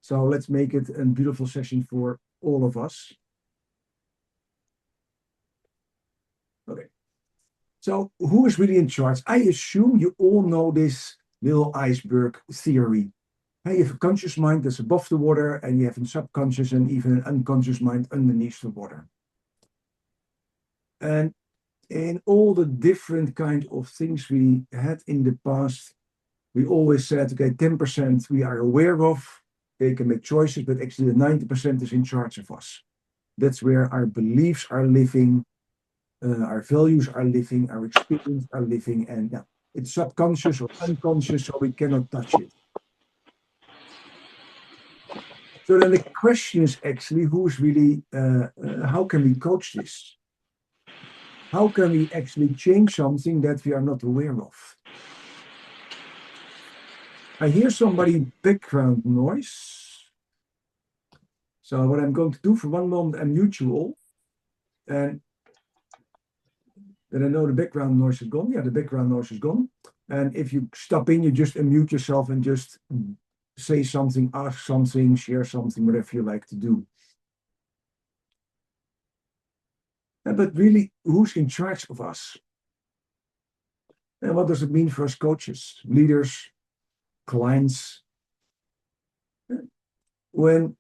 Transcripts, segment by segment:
So let's make it a beautiful session for all of us. Okay. So who is really in charge? I assume you all know this little iceberg theory. You have a conscious mind that's above the water, and you have a subconscious and even an unconscious mind underneath the water. And in all the different kind of things we had in the past, we always said, okay, 10% we are aware of, they can make choices, but actually the 90% is in charge of us. That's where our beliefs are living, our values are living, our experience are living, and yeah, it's subconscious or unconscious, so we cannot touch it. So then the question is actually, who's really, how can we coach this? How can we actually change something that we are not aware of? I hear somebody background noise. So what I'm going to do for one moment, I mute you all. And then I know the background noise is gone. Yeah, the background noise is gone. And if you stop in, you just unmute yourself and just say something, ask something, share something, whatever you like to do. But really, who's in charge of us? And what does it mean for us coaches, leaders, clients? When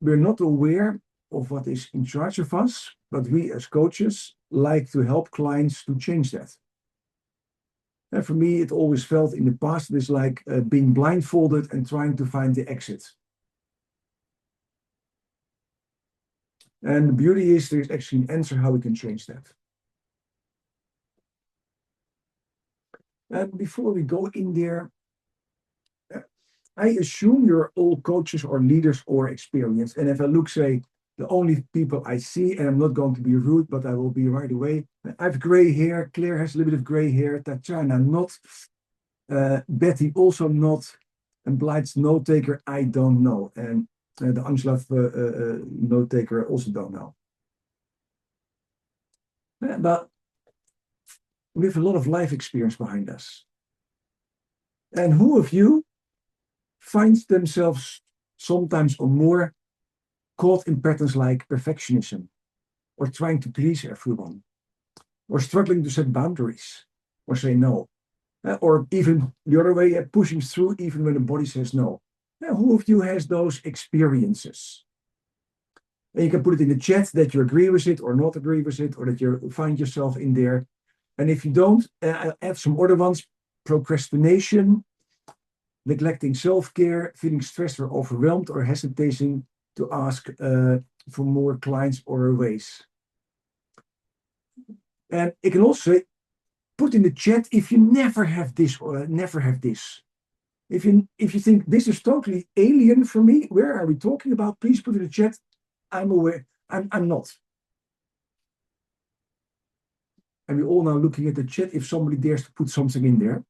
we're not aware of what is in charge of us, but we as coaches like to help clients to change that. And for me, it always felt in the past, it is like being blindfolded and trying to find the exit. And the beauty is there's actually an answer how we can change that. And before we go in there, I assume you're all coaches or leaders or experienced. And if I look, say, the only people I see, and I'm not going to be rude, but I will be right away. I have gray hair. Claire has a little bit of gray hair. Tatjana not. Betty also not. And Blight's note taker, I don't know. And the Angela note taker also don't know. But we have a lot of life experience behind us. And who of you finds themselves sometimes or more caught in patterns like perfectionism, or trying to please everyone, or struggling to set boundaries, or say no, or even the other way, pushing through even when the body says no? Who of you has those experiences? And you can put it in the chat that you agree with it or not agree with it, or that you find yourself in there. And if you don't, I'll add some other ones: procrastination, neglecting self-care, feeling stressed or overwhelmed, or hesitating to ask for more clients or ways. And I can also say, put in the chat if you never have this or never have this. If you think this is totally alien for me, where are we talking about? Please put in the chat. I'm aware. I'm not. And we're all now looking at the chat if somebody dares to put something in there.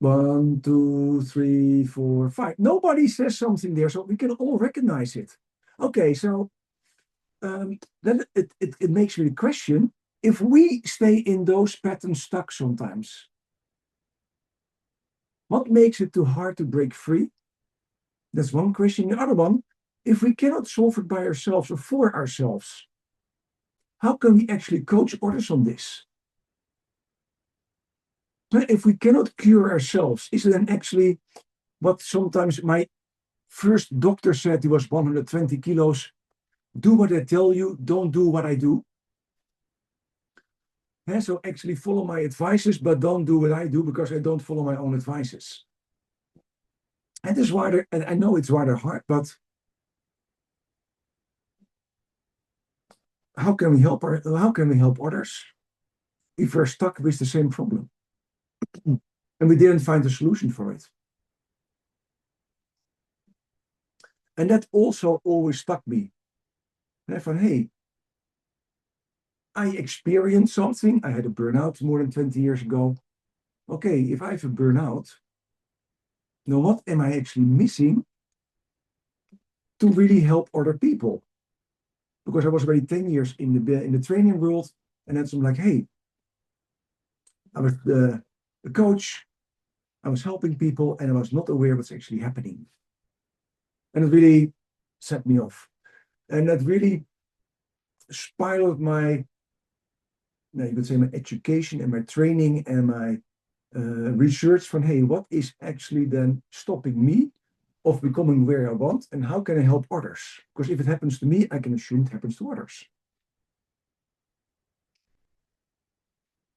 1, 2, 3, 4, 5. Nobody says something there, so we can all recognize it. Okay, so then it makes me question, if we stay in those patterns stuck sometimes, what makes it too hard to break free? That's one question. The other one, if we cannot solve it by ourselves or for ourselves, how can we actually coach others on this? If we cannot cure ourselves, is it then actually what sometimes my first doctor said? He was 120 kilos. Do what I tell you, don't do what I do. So actually follow my advices, but don't do what I do, because I don't follow my own advices. And this is rather, and I know it's rather hard, but how can we help others if we're stuck with the same problem? And we didn't find a solution for it. And that also always stuck me. Hey, I experienced something. I had a burnout more than 20 years ago. Okay, if I have a burnout, now what am I actually missing to really help other people? Because I was already 10 years in the training world, and then I'm like, hey, I was the coach. I was helping people, and I was not aware what's actually happening. And it really set me off. And that really spiraled my, you could say, my education and my training and my research from, hey, what is actually then stopping me of becoming where I want, and how can I help others? Because if it happens to me, I can assume it happens to others.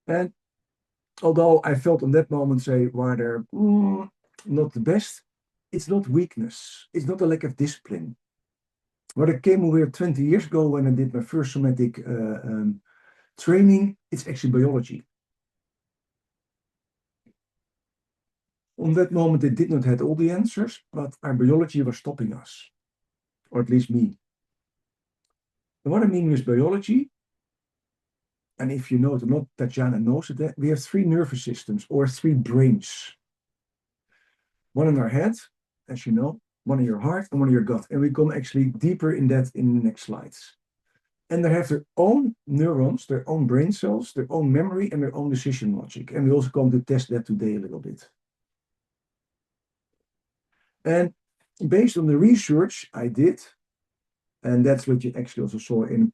And although I felt in that moment, say, why they're not the best, it's not weakness. It's not a lack of discipline. What I came aware 20 years ago when I did my first somatic training, it's actually biology. On that moment, they did not have all the answers, but our biology was stopping us, or at least me. And what I mean with biology, and if you know it or not, Tatjana knows it, we have 3 nervous systems, or 3 brains. One in our head, as you know, one in your heart, and one in your gut. And we come actually deeper in that in the next slides. And they have their own neurons, their own brain cells, their own memory, and their own decision logic. And we also going to test that today a little bit. And based on the research I did, and that's what you actually also saw in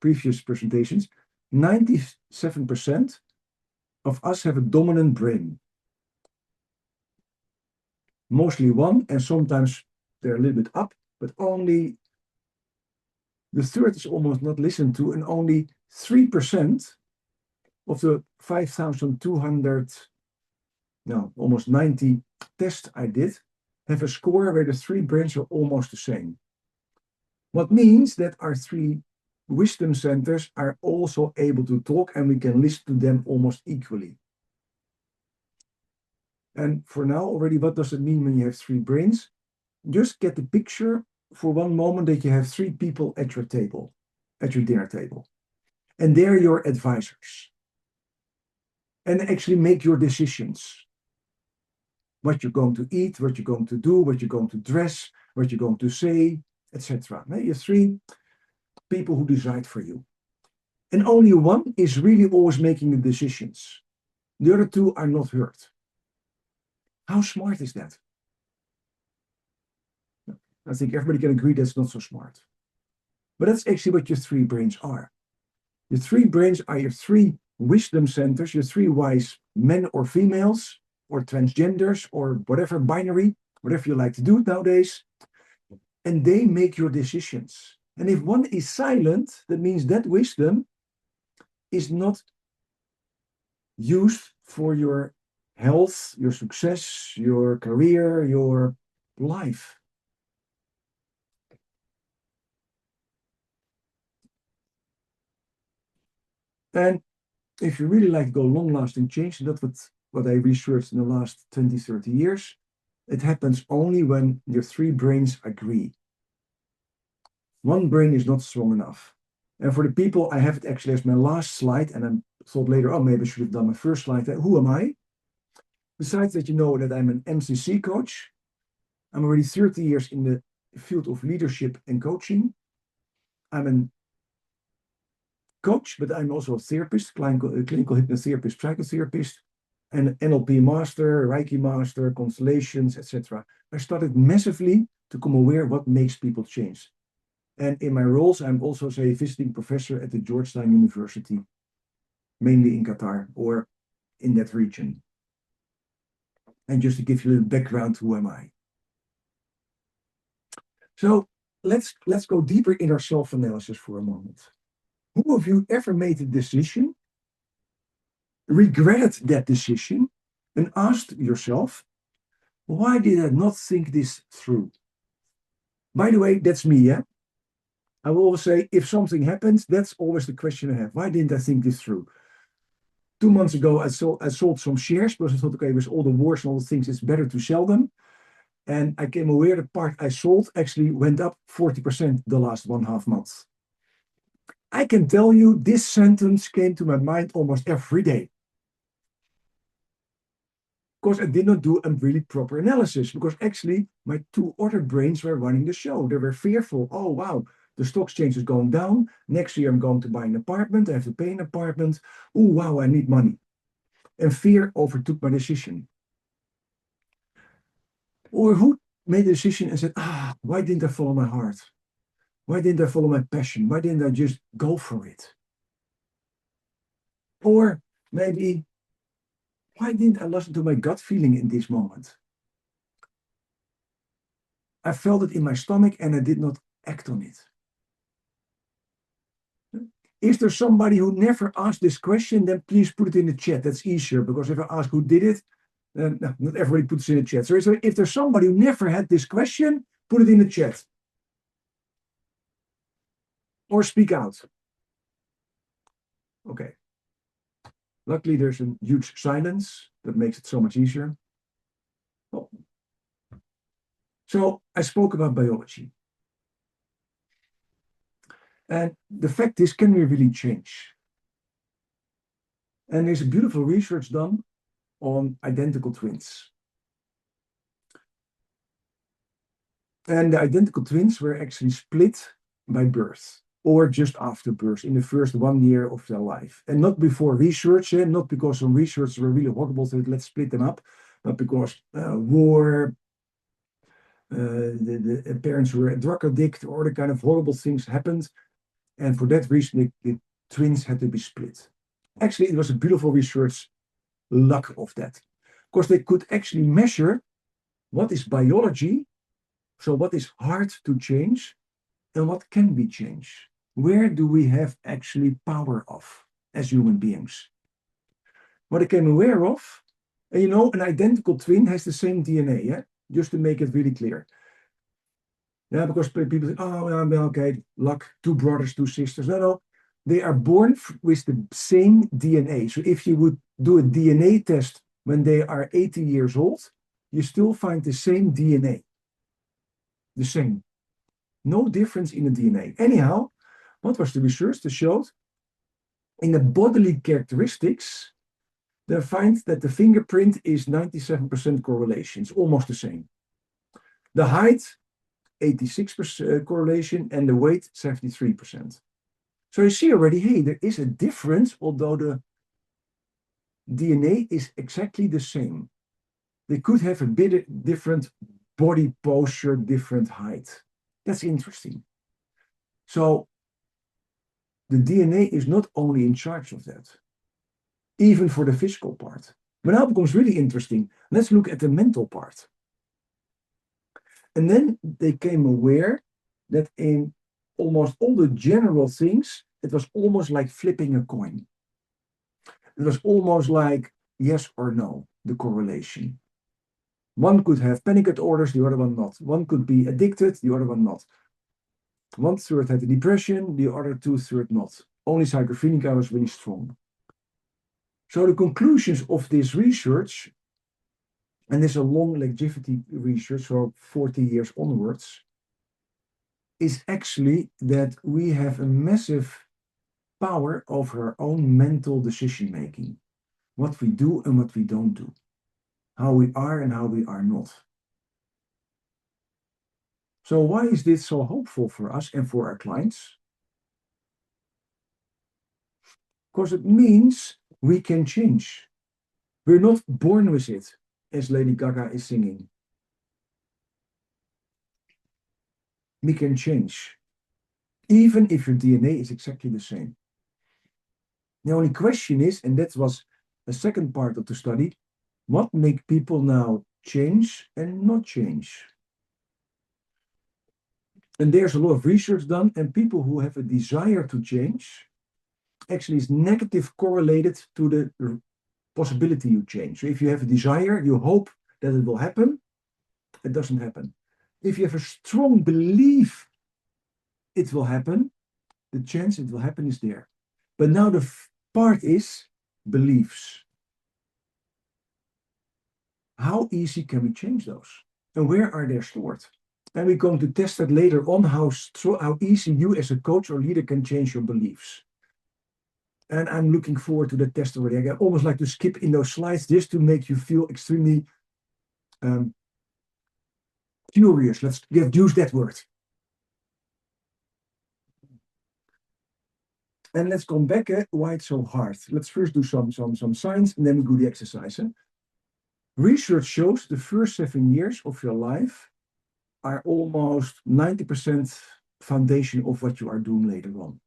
previous presentations, 97% of us have a dominant brain. Mostly one, and sometimes they're a little bit up, but only the third is almost not listened to, and only 3% of the 5,200, almost 90 tests I did have a score where the 3 brains are almost the same. What means that our 3 wisdom centers are also able to talk, and we can listen to them almost equally. And for now already, what does it mean when you have 3 brains? Just get the picture for one moment that you have 3 people at your table, at your dinner table. And they're your advisors. And actually make your decisions. What you're going to eat, what you're going to do, what you're going to dress, what you're going to say, etc. You have 3 people who decide for you. And only one is really always making the decisions. The other 2 are not heard. How smart is that? I think everybody can agree that's not so smart. But that's actually what your 3 brains are. Your 3 brains are your 3 wisdom centers, your 3 wise men or females, or transgenders, or whatever binary, whatever you like to do nowadays. And they make your decisions. And if one is silent, that means that wisdom is not used for your health, your success, your career, your life. And if you really like to go long-lasting change, and that's what I researched in the last 20, 30 years, it happens only when your 3 brains agree. One brain is not strong enough. And for the people, I have it actually as my last slide, and I thought later, oh, maybe I should have done my first slide. Who am I? Besides that, you know that I'm an MCC coach. I'm already 30 years in the field of leadership and coaching. I'm a coach, but I'm also a therapist, clinical hypnotherapist, psychotherapist, and NLP master, Reiki master, constellations, etc. I started massively to become aware of what makes people change. And in my roles, I'm also, say, visiting professor at the Georgetown University, mainly in Qatar or in that region. And just to give you a little background, who am I? So let's go deeper in our self-analysis for a moment. Who of you ever made a decision, regretted that decision, and asked yourself, why did I not think this through? By the way, that's me, yeah? I will always say, if something happens, that's always the question I have. Why didn't I think this through? 2 months ago, I sold some shares because I thought, okay, with all the wars and all the things, it's better to sell them. And I came aware the part I sold actually went up 40% the last 1.5 months. I can tell you this sentence came to my mind almost every day. Because I did not do a really proper analysis, because actually my 2 other brains were running the show. They were fearful. Oh, wow, the stock exchange is going down. Next year I'm going to buy an apartment. I have to pay an apartment. Oh, wow, I need money. and fear overtook my decision. Or who made a decision and said, why didn't I follow my heart? Why didn't I follow my passion? Why didn't I just go for it? Or maybe, why didn't I listen to my gut feeling in this moment? I felt it in my stomach and I did not act on it. Is there somebody who never asked this question? Then please put it in the chat. That's easier, because if I ask who did it, then not everybody puts it in the chat. So if there's somebody who never had this question, put it in the chat. Or speak out. Okay. Luckily, there's a huge silence that makes it so much easier. Oh. So I spoke about biology. And the fact is, can we really change? And there's a beautiful research done on identical twins. And the identical twins were actually split by birth, or just after birth, in the first 1 year of their life. And not before research, not because some researchers were really horrible, so let's split them up, but because war, the parents were a drug addict, or the kind of horrible things happened. And for that reason, the twins had to be split. Actually, it was a beautiful research luck of that. Because they could actually measure what is biology, so what is hard to change, and what can be changed. Where do we have actually power of as human beings? What I came aware of, and an identical twin has the same DNA, just to make it really clear. Yeah, because people say, okay, luck, 2 brothers, 2 sisters. No, they are born with the same DNA. So if you would do a DNA test when they are 80 years old, you still find the same DNA. The same. No difference in the DNA. Anyhow, what was the research that showed? In the bodily characteristics, they find that the fingerprint is 97% correlation. It's almost the same. The height, 86% correlation, and the weight, 73%. So you see already, hey, there is a difference, although the DNA is exactly the same. They could have a bit different body posture, different height. That's interesting. So the DNA is not only in charge of that, even for the physical part. But now it becomes really interesting. Let's look at the mental part. And then they came aware that in almost all the general things, it was almost like flipping a coin. It was almost like yes or no, the correlation. One could have panic disorders, the other one not. One could be addicted, the other one not. 1/3 had a depression, the other 2/3 not. Only schizophrenia was really strong. So the conclusions of this research, and this is a long longevity research, so 40 years onwards, is actually that we have a massive power over our own mental decision making. What we do and what we don't do. How we are and how we are not. So why is this so hopeful for us and for our clients? Because it means we can change. We're not born with it, as Lady Gaga is singing. We can change, even if your DNA is exactly the same. The only question is, and that was the second part of the study, what makes people now change and not change? And there's a lot of research done, and people who have a desire to change actually is negative correlated to the possibility you change. So if you have a desire, you hope that it will happen, it doesn't happen. If you have a strong belief it will happen, the chance it will happen is there. But now the part is beliefs. How easy can we change those? And where are they stored? And we're going to test that later on, how easy you as a coach or leader can change your beliefs. And I'm looking forward to the test already. I almost like to skip in those slides just to make you feel extremely curious. Let's use that word. And let's come back why it's so hard. Let's first do some science and then we do the exercise. Research shows the first 7 years of your life are almost 90% foundation of what you are doing later on.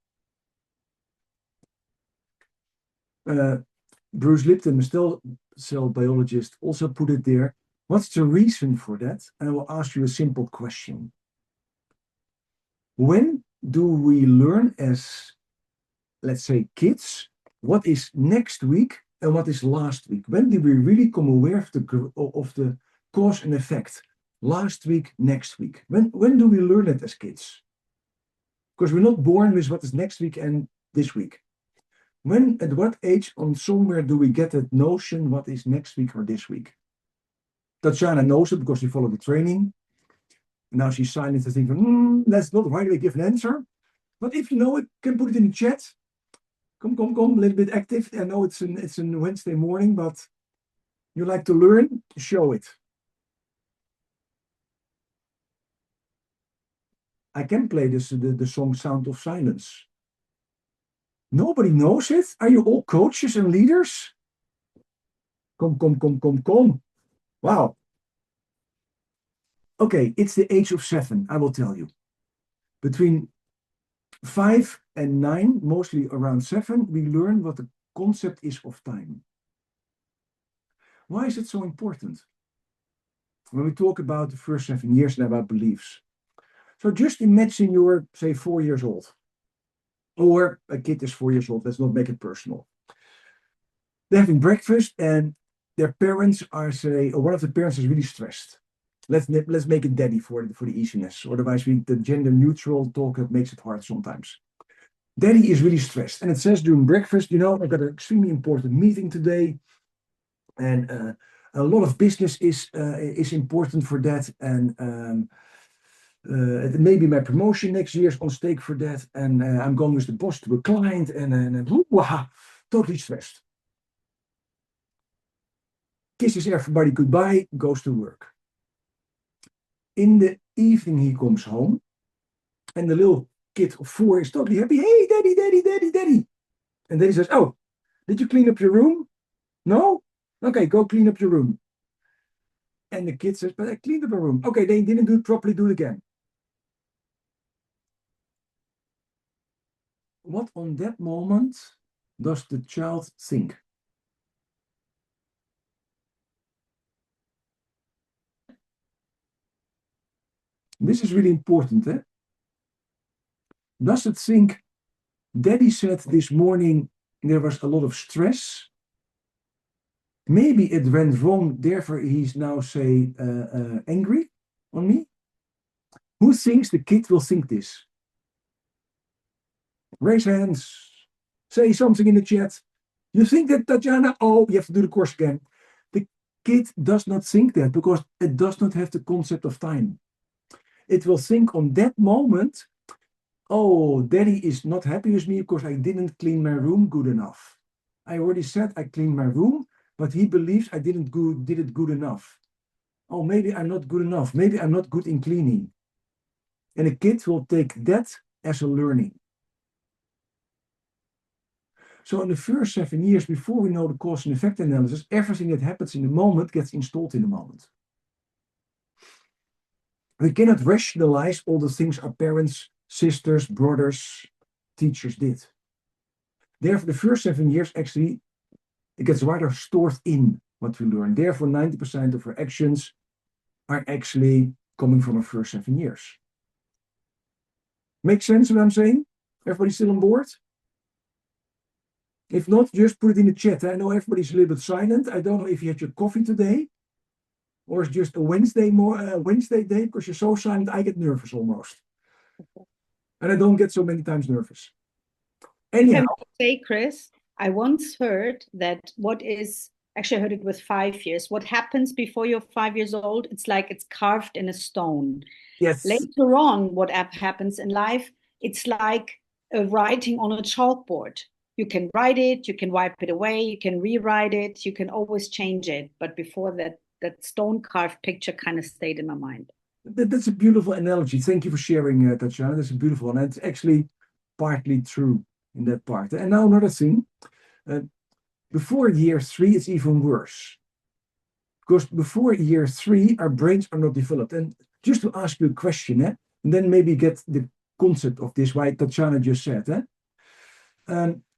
Bruce Lipton, a stem cell biologist, also put it there. What's the reason for that? And I will ask you a simple question. When do we learn as, let's say, kids, what is next week and what is last week? When did we really become aware of the cause and effect? Last week, next week. When do we learn it as kids? Because we're not born with what is next week and this week. When, at what age, on somewhere do we get that notion what is next week or this week? Tatjana knows it because she followed the training. Now she's silent and thinking, that's not right way to give an answer. But if you know it, can put it in the chat. Come, a little bit active. I know it's a Wednesday morning, but you like to learn, show it. I can play this the song Sound of Silence. Nobody knows it? Are you all coaches and leaders? Come. Wow. Okay, it's the age of 7, I will tell you. Between 5 and 9, mostly around 7, we learn what the concept is of time. Why is it so important? When we talk about the first 7 years and about beliefs. So just imagine you're, say, 4 years old. Or a kid is 4 years old, let's not make it personal. They're having breakfast and their parents are, say, or one of the parents is really stressed. Let's make it daddy for the easiness. Otherwise, the gender neutral talk makes it hard sometimes. Daddy is really stressed. And it says during breakfast, I've got an extremely important meeting today. And a lot of business is important for that. And maybe my promotion next year is on stake for that. And I'm going with the boss to a client. And totally stressed. Kisses everybody goodbye, goes to work. In the evening, he comes home. And the little kid of 4 is totally happy. Hey, daddy. And then he says, oh, did you clean up your room? No? Okay, go clean up your room. And the kid says, but I cleaned up my room. Okay, they didn't do it properly, do it again. What on that moment does the child think? This is really important, eh? Does it think, Daddy said this morning there was a lot of stress. Maybe it went wrong, therefore he's now, say, angry on me. Who thinks the kid will think this? Raise hands. Say something in the chat. You think that, Tatjana? Oh, you have to do the course again. The kid does not think that because it does not have the concept of time. It will think on that moment, oh, Daddy is not happy with me because I didn't clean my room good enough. I already said I cleaned my room, but he believes I did it good enough. Oh, maybe I'm not good enough. Maybe I'm not good in cleaning. And a kid will take that as a learning. So in the first 7 years, before we know the cause and effect analysis, everything that happens in the moment gets installed in the moment. We cannot rationalize all the things our parents, sisters, brothers, teachers did. Therefore, the first 7 years, actually, it gets rather stored in what we learn. Therefore, 90% of our actions are actually coming from our first 7 years. Make sense what I'm saying? Everybody still on board? If not, just put it in the chat. I know everybody's a little bit silent. I don't know if you had your coffee today. Or it's just a Wednesday day, because you're so silent, I get nervous almost. And I don't get so many times nervous. Anyhow. Can I say, Chris, I once heard that actually I heard it with 5 years. What happens before you're 5 years old, it's like it's carved in a stone. Yes. Later on, what happens in life, it's like writing on a chalkboard. You can write it, you can wipe it away, you can rewrite it, you can always change it. But before that stone carved picture kind of stayed in my mind. That's a beautiful analogy. Thank you for sharing, Tatjana. That's a beautiful one. And it's actually partly true. in that part. And now another thing, before year 3, it's even worse. Because before year 3, our brains are not developed. And just to ask you a question, and then maybe get the concept of this, why Tatjana just said,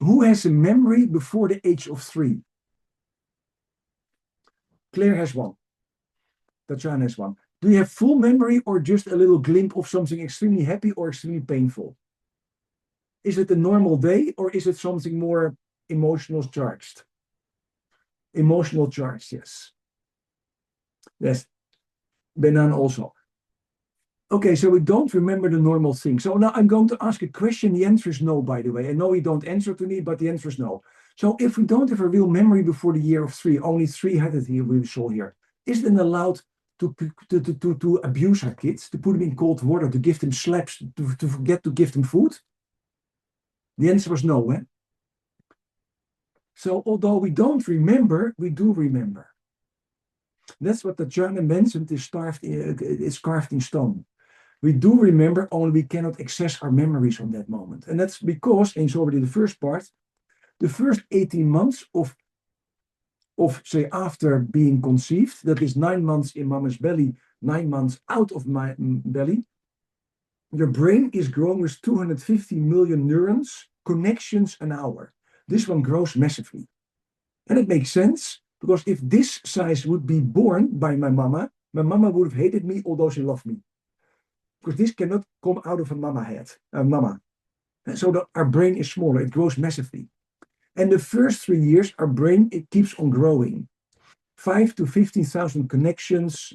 who has a memory before the age of 3? Claire has one. Tatjana has one. Do you have full memory or just a little glimpse of something extremely happy or extremely painful? Is it a normal day or is it something more emotional charged? Emotional charged, yes. Yes. Benan also. Okay, so we don't remember the normal thing. So now I'm going to ask a question. The answer is no, by the way. I know you don't answer to me, but the answer is no. So if we don't have a real memory before the year of 3, only 3 had it here, we saw here, is it then allowed to abuse our kids, to put them in cold water, to give them slaps, to forget to give them food? The answer was no. So although we don't remember, we do remember. That's what the German mentioned is carved in stone. We do remember, only we cannot access our memories on that moment. And that's because, and it's already the first part, the first 18 months of say, after being conceived, that is 9 months in mama's belly, 9 months out of my belly, your brain is growing with 250 million neurons, connections an hour. This one grows massively. And it makes sense, because if this size would be born by my mama would have hated me, although she loved me. Because this cannot come out of a mama. And so our brain is smaller, it grows massively. And the first 3 years, our brain, it keeps on growing. 5 to 15,000 connections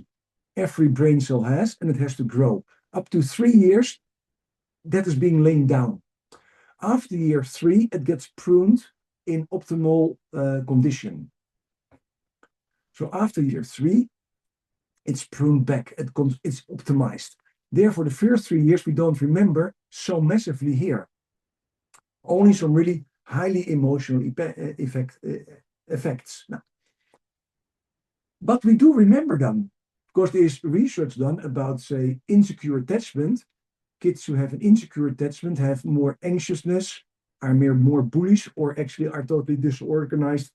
every brain cell has, and it has to grow. Up to 3 years, that is being laid down. After year 3, it gets pruned in optimal condition. So after year 3, it's pruned back, it's optimized. Therefore, the first 3 years, we don't remember so massively here. Only some really highly emotional effects. Now, but we do remember them, because there is research done about, say, insecure attachment. Kids who have an insecure attachment have more anxiousness, are more bullish, or actually are totally disorganized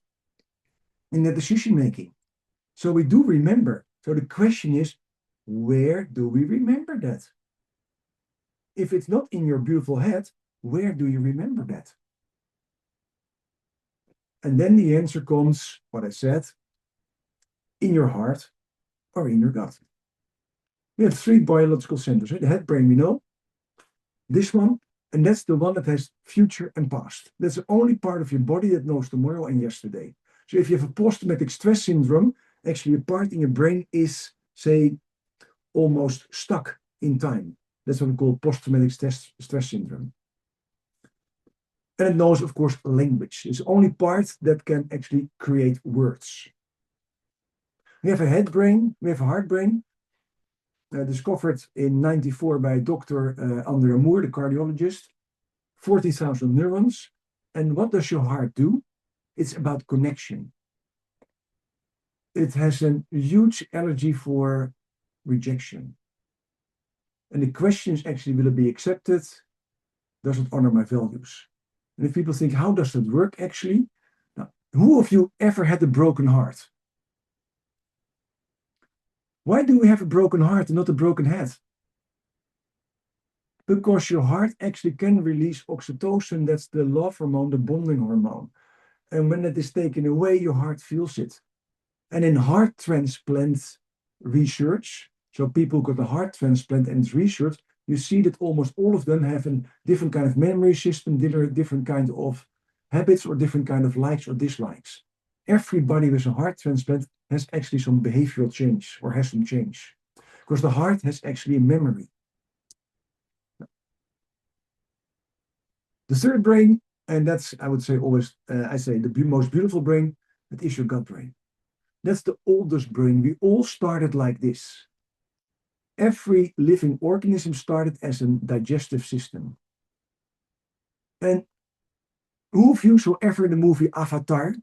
in their decision making. So we do remember. So the question is, where do we remember that? If it's not in your beautiful head, where do you remember that? And then the answer comes, what I said, in your heart or in your gut. We have 3 biological centers. The head brain, we know. This one, and that's the one that has future and past. That's the only part of your body that knows tomorrow and yesterday. So if you have a post-traumatic stress syndrome, actually a part in your brain is, say, almost stuck in time. That's what we call post-traumatic stress syndrome. And it knows, of course, language. It's the only part that can actually create words. We have a head brain, we have a heart brain, discovered in 1994 by Dr. André Moore, the cardiologist, 40,000 neurons. And what does your heart do? It's about connection. It has a huge allergy for rejection. And the question is actually, will it be accepted? Does it honor my values? And if people think, how does that work actually? Now, who of you ever had a broken heart? Why do we have a broken heart and not a broken head? Because your heart actually can release oxytocin, that's the love hormone, the bonding hormone. And when it is taken away, your heart feels it. And in heart transplant research, so people got a heart transplant and it's research, you see that almost all of them have a different kind of memory system, different kind of habits, or different kind of likes or dislikes. Everybody with a heart transplant has actually some behavioral change, or has some change, because the heart has actually a memory. The third brain, and that's, I would say always, I say the most beautiful brain, that is your gut brain. That's the oldest brain. We all started like this. Every living organism started as a digestive system. And who of you saw ever the movie Avatar,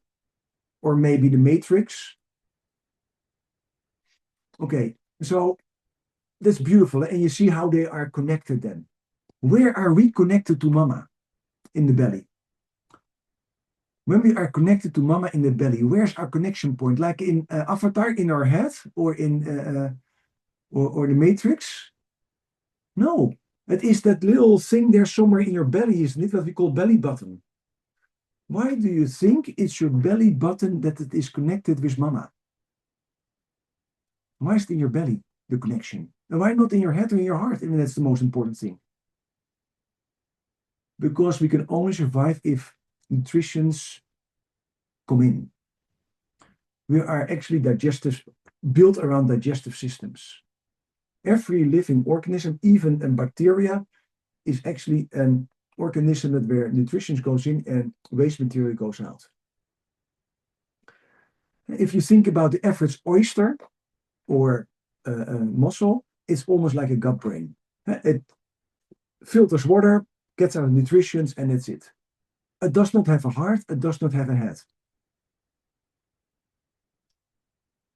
or maybe The Matrix? Okay, so that's beautiful. And you see how they are connected then. Where are we connected to mama? In the belly. When we are connected to mama in the belly, where's our connection point? Like in Avatar, in our head, or in or the Matrix? No, it is that little thing there somewhere in your belly, isn't it? What we call belly button. Why do you think it's your belly button that it is connected with mama? Why is it in your belly, the connection? And why not in your head or in your heart? I mean, that's the most important thing. Because we can only survive if nutritions come in. We are actually built around digestive systems. Every living organism, even a bacteria, is actually an organism that where nutrition goes in and waste material goes out. If you think about the average oyster or mussel, it's almost like a gut brain. It filters water, gets out nutrition, and that's it. It does not have a heart, it does not have a head.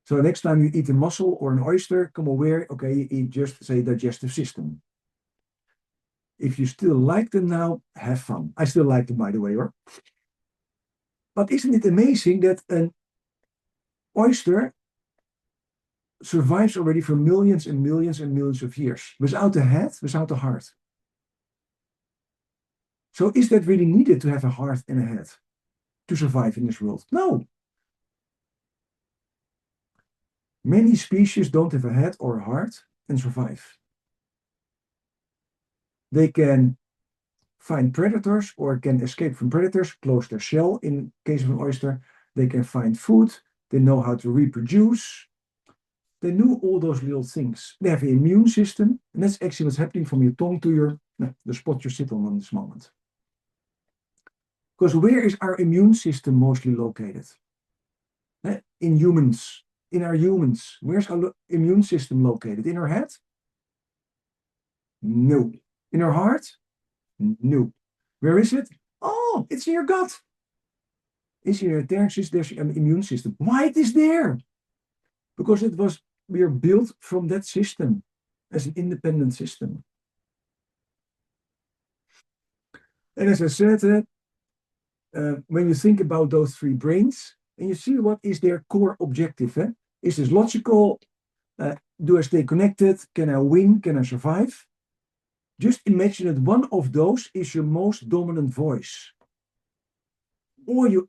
So next time you eat a mussel or an oyster, come aware, okay, you eat just, say, digestive system. If you still like them now, have fun. I still like them, by the way, But isn't it amazing that an oyster survives already for millions and millions and millions of years without a head, without a heart? So is that really needed to have a heart and a head to survive in this world? No. Many species don't have a head or a heart and survive. They can find predators or can escape from predators, close their shell in case of an oyster. They can find food. They know how to reproduce. They know all those little things. They have an immune system, and that's actually what's happening from your tongue to the spot you sit on this moment. Because where is our immune system mostly located? In humans. In our humans, where's our immune system located? In our head? No. In our heart? No. Where is it? Oh, it's in your gut. It's in your there's an immune system. Why it is there? Because we are built from that system as an independent system. And as I said, when you think about those three brains, and you see what is their core objective, Is this logical? Do I stay connected? Can I win? Can I survive? Just imagine that one of those is your most dominant voice. Or you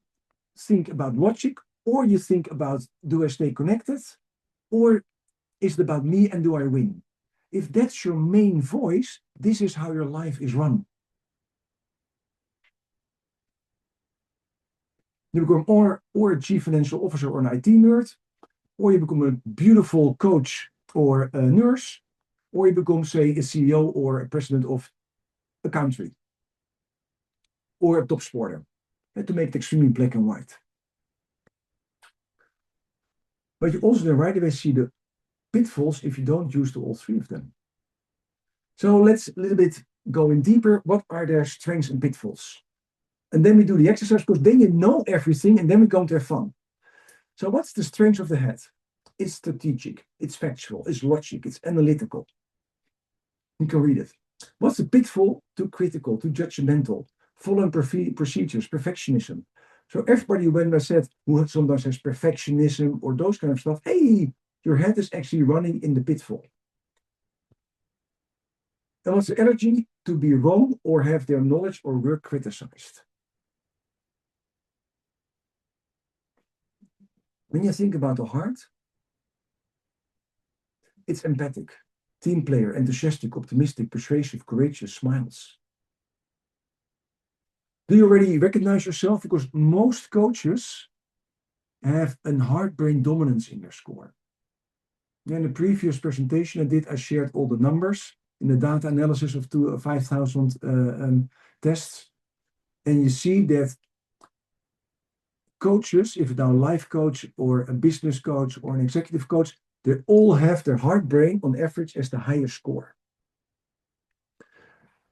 think about logic, or you think about, do I stay connected? Or is it about me and do I win? If that's your main voice, this is how your life is run. You become or a chief financial officer or an IT nerd, or you become a beautiful coach or a nurse, or you become, say, a CEO or a president of a country, or a top sporter, to make it extremely black and white. But you also then right away see the pitfalls if you don't use all three of them. So let's a little bit go in deeper. What are their strengths and pitfalls? And then we do the exercise, because then you know everything, and then we're going to have fun. So what's the strength of the head? It's strategic, it's factual, it's logic, it's analytical. You can read it. What's the pitfall? Too critical, too judgmental, following procedures, perfectionism. So everybody, when I said who sometimes has perfectionism or those kind of stuff, hey, your head is actually running in the pitfall. And what's the energy? To be wrong or have their knowledge or work criticized. When you think about the heart, it's empathic, team player, enthusiastic, optimistic, persuasive, courageous, smiles. Do you already recognize yourself? Because most coaches have a heart-brain dominance in their score. In the previous presentation I did, I shared all the numbers in the data analysis of 5,000 tests. And you see that coaches, if it's now a life coach or a business coach or an executive coach, they all have their heart brain on average as the highest score.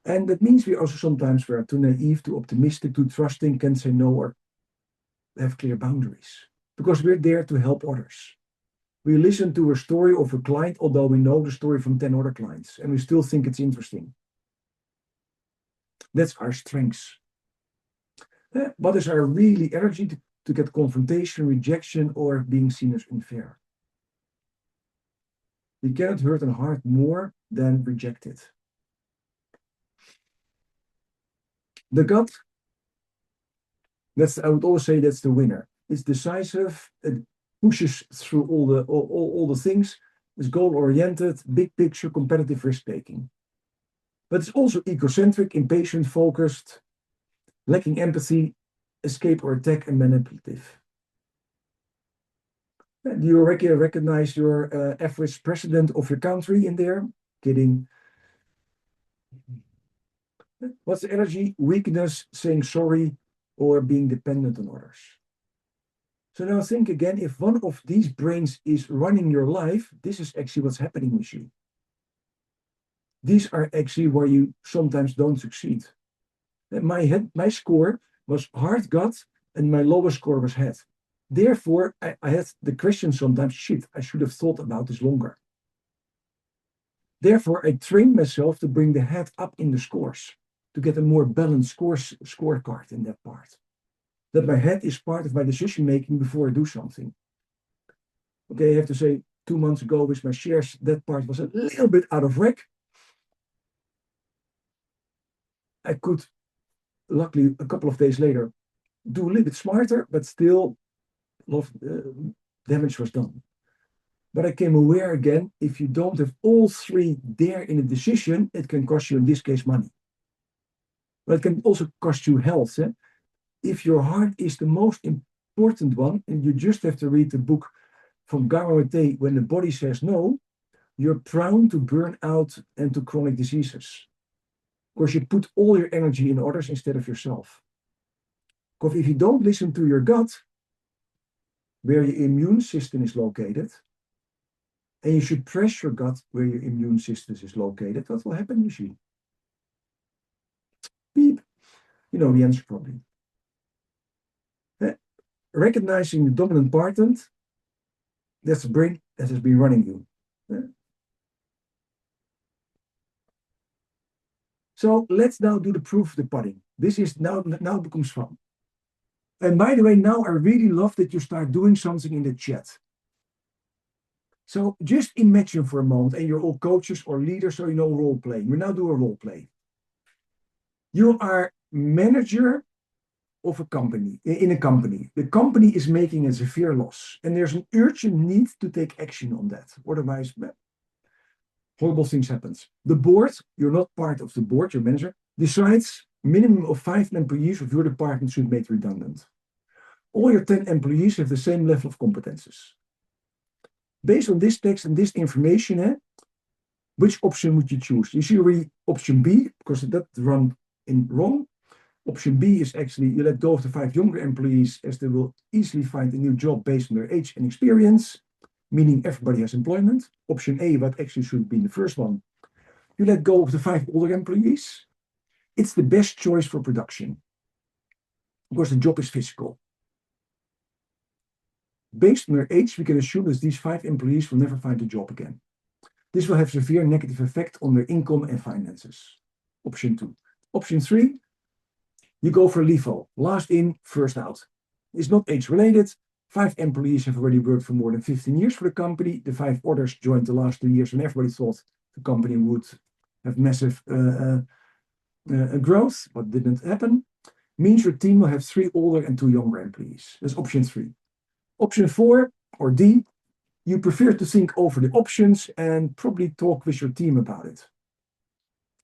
And that means we also sometimes are too naive, too optimistic, too trusting, can say no, or have clear boundaries. Because we're there to help others. We listen to a story of a client, although we know the story from 10 other clients, and we still think it's interesting. That's our strengths. What is our really energy to get confrontation, rejection, or being seen as unfair? We cannot hurt a heart more than reject it. The gut, I would always say that's the winner. It's decisive. It pushes through all the things. It's goal-oriented, big picture, competitive risk-taking. But it's also egocentric, impatient, focused, lacking empathy, escape or attack, and manipulative. Do you recognize your average president of your country in there? Kidding. What's the energy? Weakness, saying sorry, or being dependent on others. So now think again, if one of these brains is running your life, this is actually what's happening with you. These are actually where you sometimes don't succeed. My score was heart, gut, and my lowest score was head. Therefore, I had the question sometimes, shit, I should have thought about this longer. Therefore, I trained myself to bring the head up in the scores, to get a more balanced scorecard in that part. That my head is part of my decision making before I do something. Okay, I have to say, 2 months ago with my shares, that part was a little bit out of whack. I could, luckily, a couple of days later, do a little bit smarter, but still, a lot of damage was done. But I came aware again, if you don't have all three there in a decision, it can cost you, in this case, money. But it can also cost you health. If your heart is the most important one, and you just have to read the book from Garma, When the Body Says No, you're prone to burn out and to chronic diseases. Because you put all your energy in others instead of yourself. Because if you don't listen to your gut, where your immune system is located, and you should press your gut where your immune system is located, what will happen usually? Beep. You know the answer probably. Recognizing the dominant part, that's the brain that has been running you. So let's now do the proof of the pudding. This is now becomes fun. And by the way, now I really love that you start doing something in the chat. So just imagine for a moment, and you're all coaches or leaders, so you know role playing. We now do a role play. You are manager of a company, in a company. The company is making a severe loss, and there's an urgent need to take action on that. Otherwise, horrible things happen. The board, you're not part of the board, your manager, decides minimum of 5 employees of your department should be made redundant. All your 10 employees have the same level of competences. Based on this text and this information, which option would you choose? You see already option B, because that run in wrong. Option B is actually you let go of the 5 younger employees as they will easily find a new job based on their age and experience, meaning everybody has employment. Option A, what actually should be the first one, you let go of the 5 older employees. It's the best choice for production because the job is physical. Based on their age, we can assume that these 5 employees will never find a job again. This will have severe negative effect on their income and finances. Option 2. Option 3, you go for LIFO, last in, first out. It's not age related. 5 employees have already worked for more than 15 years for the company. The 5 others joined the last 2 years when everybody thought the company would have massive growth, but didn't happen. Means your team will have 3 older and 2 younger employees. That's option 3. Option 4 or D, you prefer to think over the options and probably talk with your team about it.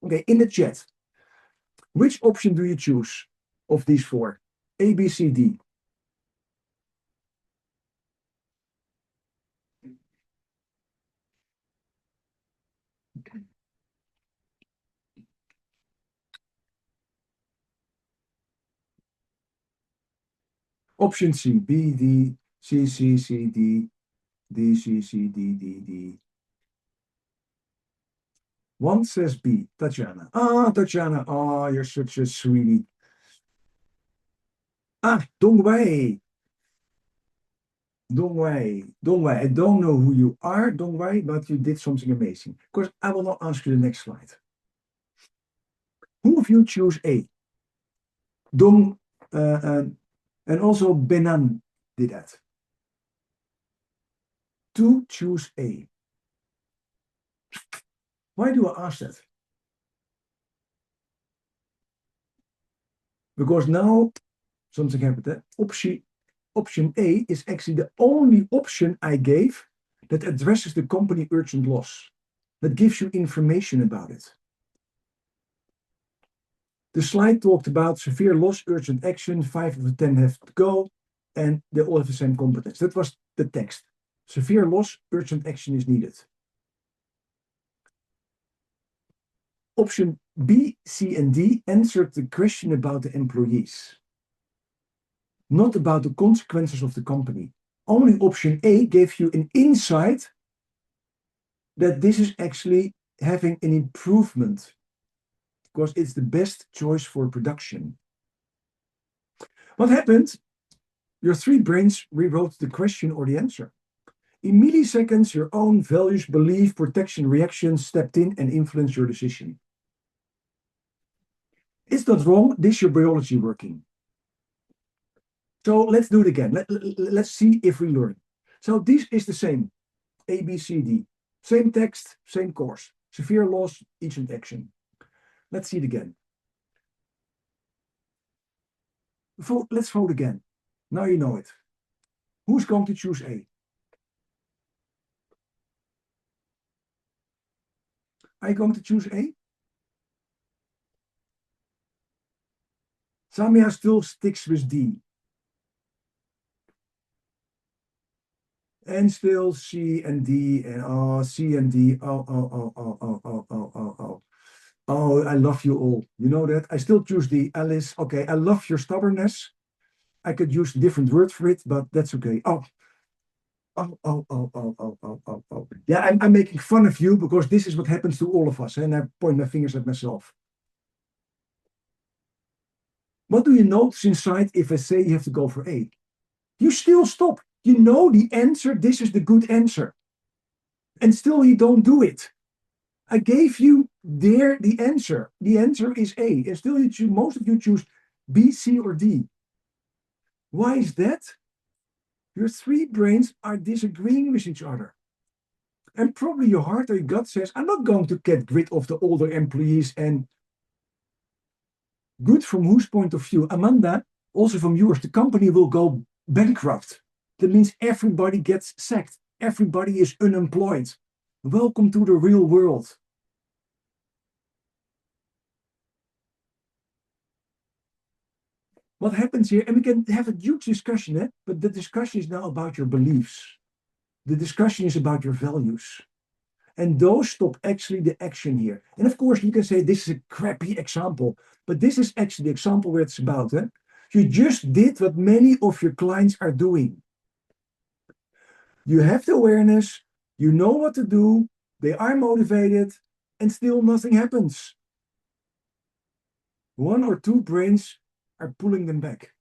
Okay, in the chat, which option do you choose of these 4? A, B, C, D. Okay. Option C, B, D, C, C, C, D, D, C, C, D, D, D. One says B, Tatjana. Ah, Tatjana, oh, you're such a sweetie. Ah, Dongwei. Dongwei. I don't know who you are, Dongwei, but you did something amazing. Of course, I will not ask you the next slide. Who of you choose A? Dong And also Benan did that. To choose A. Why do I ask that? Because now something happened. Option A is actually the only option I gave that addresses the company urgent loss, that gives you information about it. The slide talked about severe loss, urgent action, 5 of the 10 have to go, and they all have the same competence. That was the text. Severe loss, urgent action is needed. Option B, C, and D answered the question about the employees, not about the consequences of the company. Only option A gave you an insight that this is actually having an improvement because it's the best choice for production. What happened? Your 3 brains rewrote the question or the answer. In milliseconds, your own values, belief, protection, reactions stepped in and influenced your decision. It's not wrong. This is your biology working. So let's do it again. Let's see if we learn. So this is the same. A, B, C, D. Same text, same course. Severe loss, urgent action. Let's see it again. Let's vote again. Now you know it. Who's going to choose A? Are you going to choose A? Samia still sticks with D. And still C and D and C and D. Oh, I love you all. You know that? I still choose D. Alice. Okay, I love your stubbornness. I could use a different word for it, but that's okay. Yeah, I'm making fun of you because this is what happens to all of us. And I point my fingers at myself. What do you notice inside if I say you have to go for A? You still stop. You know the answer. This is the good answer. And still you don't do it. I gave you there the answer. The answer is A. And still you choose, most of you choose B, C, or D. Why is that? Your 3 brains are disagreeing with each other. And probably your heart or your gut says, I'm not going to get rid of the older employees. And good from whose point of view? Amanda, also from yours, the company will go bankrupt. That means everybody gets sacked. Everybody is unemployed. Welcome to the real world. What happens here, and we can have a huge discussion, but the discussion is now about your beliefs. The discussion is about your values. And those stop actually the action here. And of course, you can say this is a crappy example, but this is actually the example where it's about. You just did what many of your clients are doing. You have the awareness, you know what to do, they are motivated, and still nothing happens. 1 or 2 brains are pulling them back.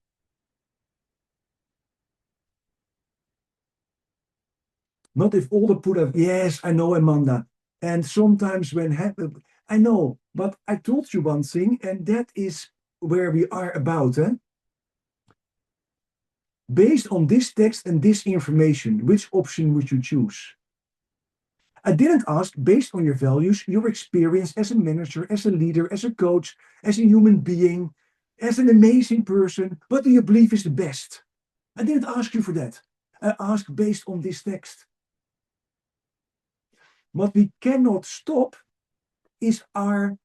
Not if all the put up, yes, I know, Amanda. And sometimes when happen, I know, but I told you one thing, and that is where we are about. Based on this text and this information, which option would you choose? I didn't ask based on your values, your experience as a manager, as a leader, as a coach, as a human being, as an amazing person, what do you believe is the best? I didn't ask you for that. I asked based on this text. What we cannot stop is our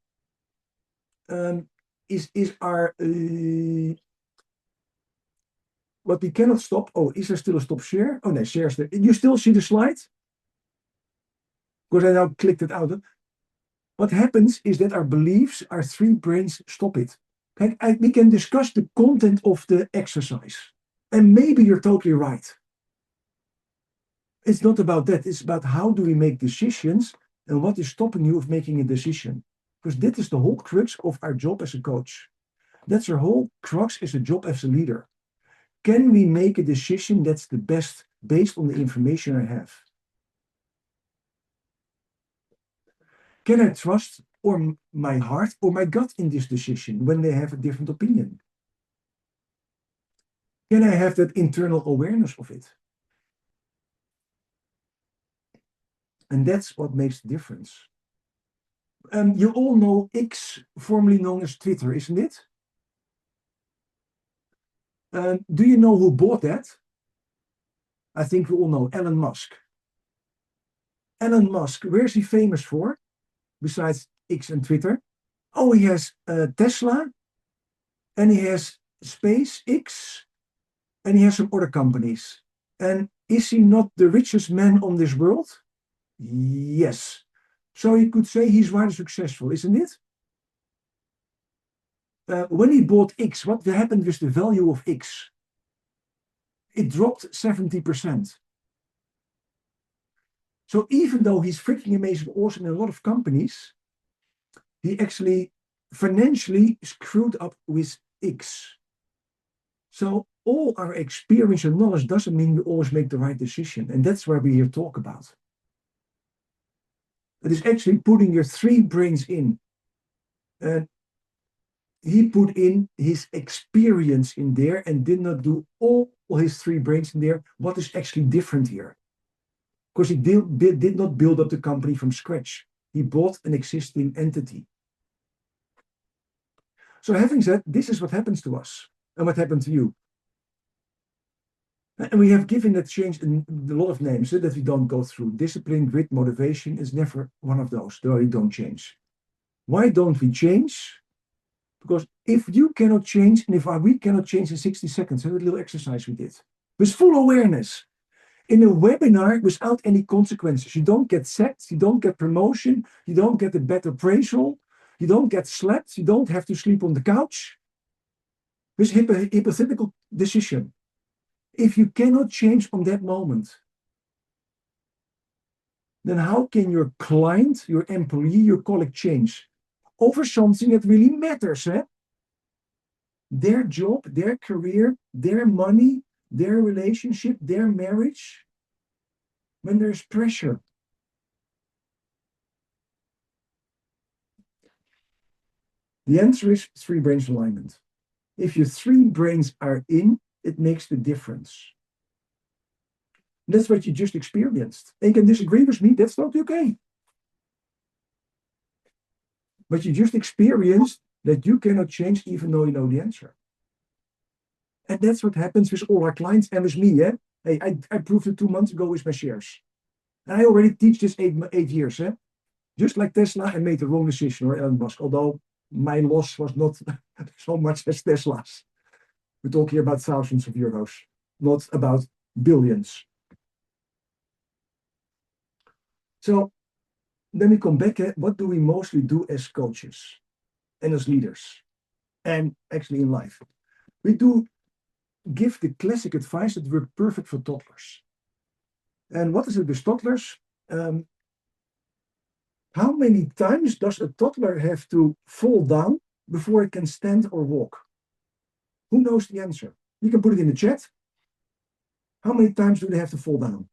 what we cannot stop. Oh, is there still a stop share? Oh no, shares there. You still see the slide? Because I now clicked it out. What happens is that our beliefs, our 3 brains stop it. Okay? We can discuss the content of the exercise. And maybe you're totally right. It's not about that. It's about how do we make decisions and what is stopping you of making a decision. Because that is the whole crux of our job as a coach. That's our whole crux as a job as a leader. Can we make a decision that's the best based on the information I have? Can I trust or my heart or my gut in this decision when they have a different opinion? Can I have that internal awareness of it? And that's what makes the difference. You all know X, formerly known as Twitter, isn't it? Do you know who bought that? I think we all know Elon Musk. Elon Musk, where's he famous for? Besides X and Twitter? Oh, he has Tesla, and he has SpaceX, and he has some other companies. And is he not the richest man on this world? Yes. So you could say he's rather successful, isn't it? When he bought X, what happened with the value of X? It dropped 70%. So even though he's freaking amazing, awesome in a lot of companies, he actually financially screwed up with X. So all our experience and knowledge doesn't mean we always make the right decision. And that's where we here talk about. It is actually putting your three brains in. And he put in his experience in there and did not do all his three brains in there. What is actually different here? Because he did not build up the company from scratch. He bought an existing entity. So having said, this is what happens to us and what happened to you. And we have given that change a lot of names so that we don't go through. Discipline, grit, motivation is never one of those. They don't change. Why don't we change? Because if you cannot change, and if we cannot change in 60 seconds, that little exercise we did, with full awareness, in a webinar without any consequences, you don't get sacked, you don't get promotion, you don't get a better appraisal, you don't get slapped, you don't have to sleep on the couch. With hypothetical decision. If you cannot change from that moment, then how can your client, your employee, your colleague change over something that really matters? Their job, their career, their money, their relationship, their marriage, when there's pressure. The answer is three brains alignment. If your three brains are in, it makes the difference. That's what you just experienced. And you can disagree with me, that's not okay. But you just experienced that you cannot change even though you know the answer. And that's what happens with all our clients and with me. Hey, I proved it 2 months ago with my shares. And I already teach this 8 years. Just like Tesla, I made the wrong decision, or Elon Musk, although my loss was not so much as Tesla's. We're talking about thousands of euros, not about billions. So then we come back at what do we mostly do as coaches and as leaders and actually in life? We do give the classic advice that we're perfect for toddlers. And what is it with toddlers? How many times does a toddler have to fall down before it can stand or walk? Who knows the answer? You can put it in the chat. How many times do they have to fall down?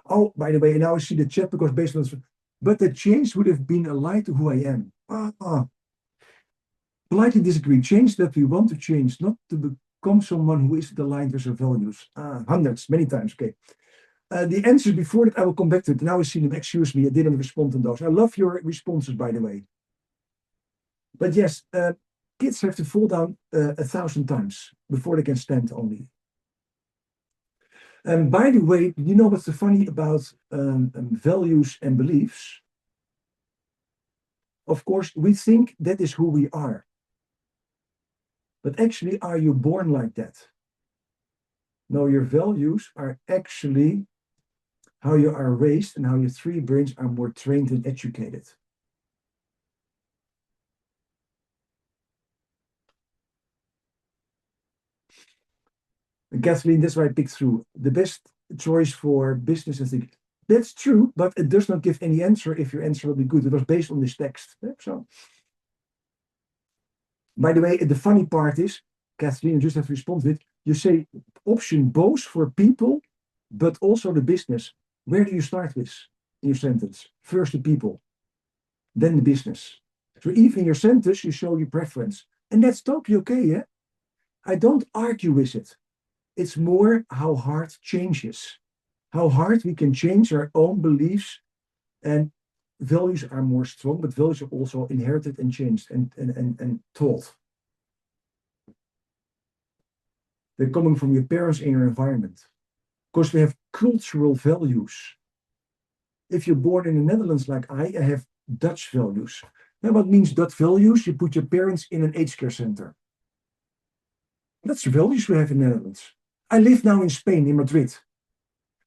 Oh, by the way, now I see the chat because based on this, but the change would have been a lie to who I am. Politely disagree. Change that we want to change, not to become someone who isn't aligned with our values. Hundreds, many times. Okay. The answer before that, I will come back to it. Now I see them. Excuse me, I didn't respond to those. I love your responses, by the way. But yes, kids have to fall down 1,000 times before they can stand only. And by the way, you know what's so funny about values and beliefs? Of course, we think that is who we are. But actually, are you born like that? No, your values are actually how you are raised and how your three brains are more trained and educated. And Kathleen, that's why I picked through. The best choice for business and things. That's true, but it does not give any answer if your answer will be good. It was based on this text. So, by the way, the funny part is, Kathleen, you just have to respond with, you say option both for people, but also the business. Where do you start with in your sentence? First the people, then the business. So even in your sentence, you show your preference. And that's totally okay, yeah? I don't argue with it. It's more how hard changes, how hard we can change our own beliefs, and values are more strong, but values are also inherited and changed and taught. They're coming from your parents and your environment. Because we have cultural values. If you're born in the Netherlands like I have Dutch values. Now, what means Dutch values? You put your parents in an aged care center. That's the values we have in the Netherlands. I live now in Spain, in Madrid.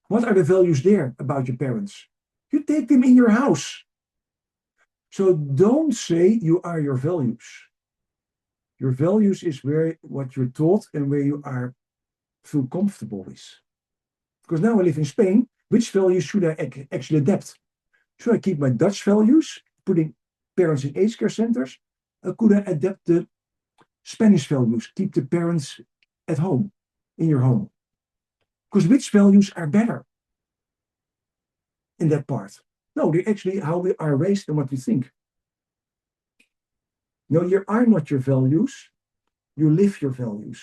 What are the values there about your parents? You take them in your house. So don't say you are your values. Your values is what you're taught and where you feel comfortable with. Because now I live in Spain, which values should I actually adapt? Should I keep my Dutch values, putting parents in aged care centers? Or could I adapt the Spanish values, keep the parents at home, in your home? Because which values are better in that part? No, they're actually how we are raised and what we think. No, you are not your values. You live your values.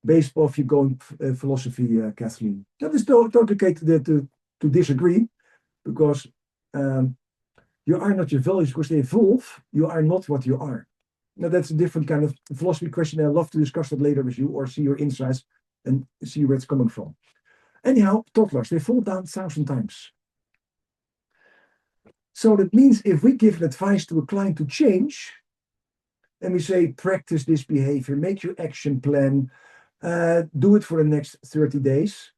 Based off your own philosophy, Kathleen. That is totally okay to disagree, because you are not your values because they evolve. You are not what you are. Now, that's a different kind of philosophy question. I'd love to discuss that later with you or see your insights and see where it's coming from. Anyhow, toddlers, they fall down 1,000 times. So that means if we give advice to a client to change, and we say, practice this behavior, make your action plan, do it for the next 30 days.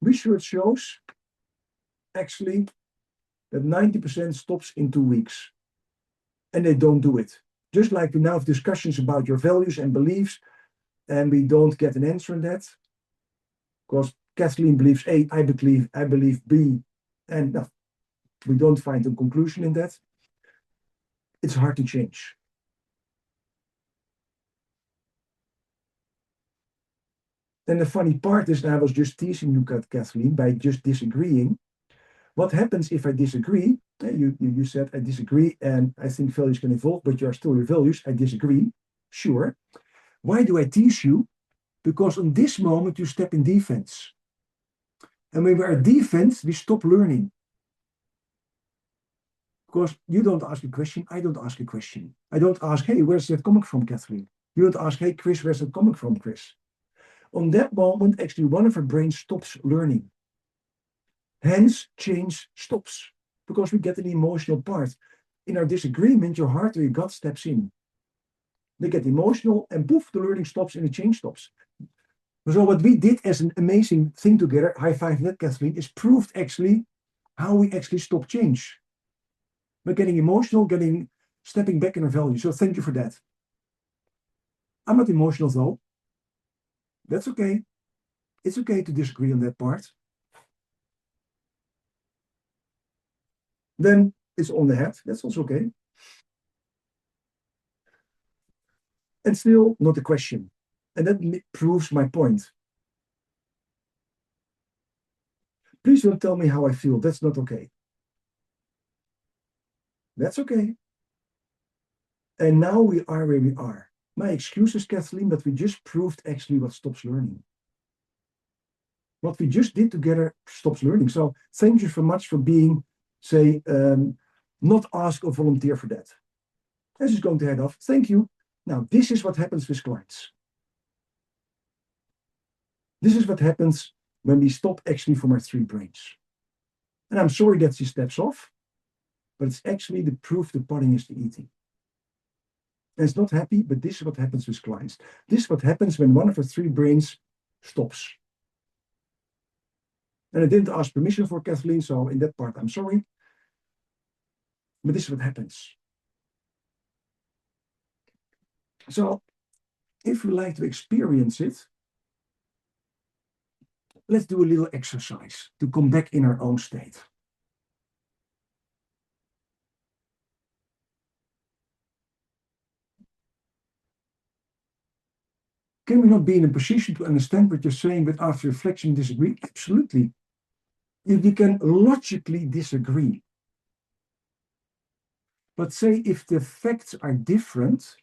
Research shows actually that 90% stops in 2 weeks. And they don't do it. Just like we now have discussions about your values and beliefs, and we don't get an answer on that. Because Kathleen believes A, I believe B, and no, we don't find a conclusion in that. It's hard to change. And the funny part is, and I was just teasing you, Kathleen, by just disagreeing. What happens if I disagree? You said I disagree, and I think values can evolve, but you are still your values. I disagree. Sure. Why do I tease you? Because on this moment you step in defense. And when we are defense, we stop learning. Because you don't ask a question, I don't ask a question. I don't ask, hey, where's that coming from, Kathleen? You don't ask, hey, Chris, where's that coming from, Chris? On that moment, actually, one of our brains stops learning. Hence, change stops. Because we get an emotional part. In our disagreement, your heart or your gut steps in. They get emotional, and poof, the learning stops and the change stops. So what we did as an amazing thing together, high five that, Kathleen, is proved actually how we actually stop change. We're getting emotional, stepping back in our value. So thank you for that. I'm not emotional though. That's okay. It's okay to disagree on that part. Then it's on the head. That's also okay. And still not a question. And that proves my point. Please don't tell me how I feel. That's not okay. That's okay. And now we are where we are. My excuses, Kathleen, but we just proved actually what stops learning. What we just did together stops learning. So thank you so much for being, say, not ask or volunteer for that. This is going to head off. Thank you. Now, this is what happens with clients. This is what happens when we stop actually from our 3 brains. And I'm sorry that she steps off, but it's actually the proof the pudding is the eating. And it's not happy, but this is what happens with clients. This is what happens when one of our 3 brains stops. And I didn't ask permission for Kathleen, so in that part, I'm sorry. But this is what happens. So, if you like to experience it, let's do a little exercise to come back in our own state. Can we not be in a position to understand what you're saying, but after reflection disagree? Absolutely. You can logically disagree. But say if the facts are different,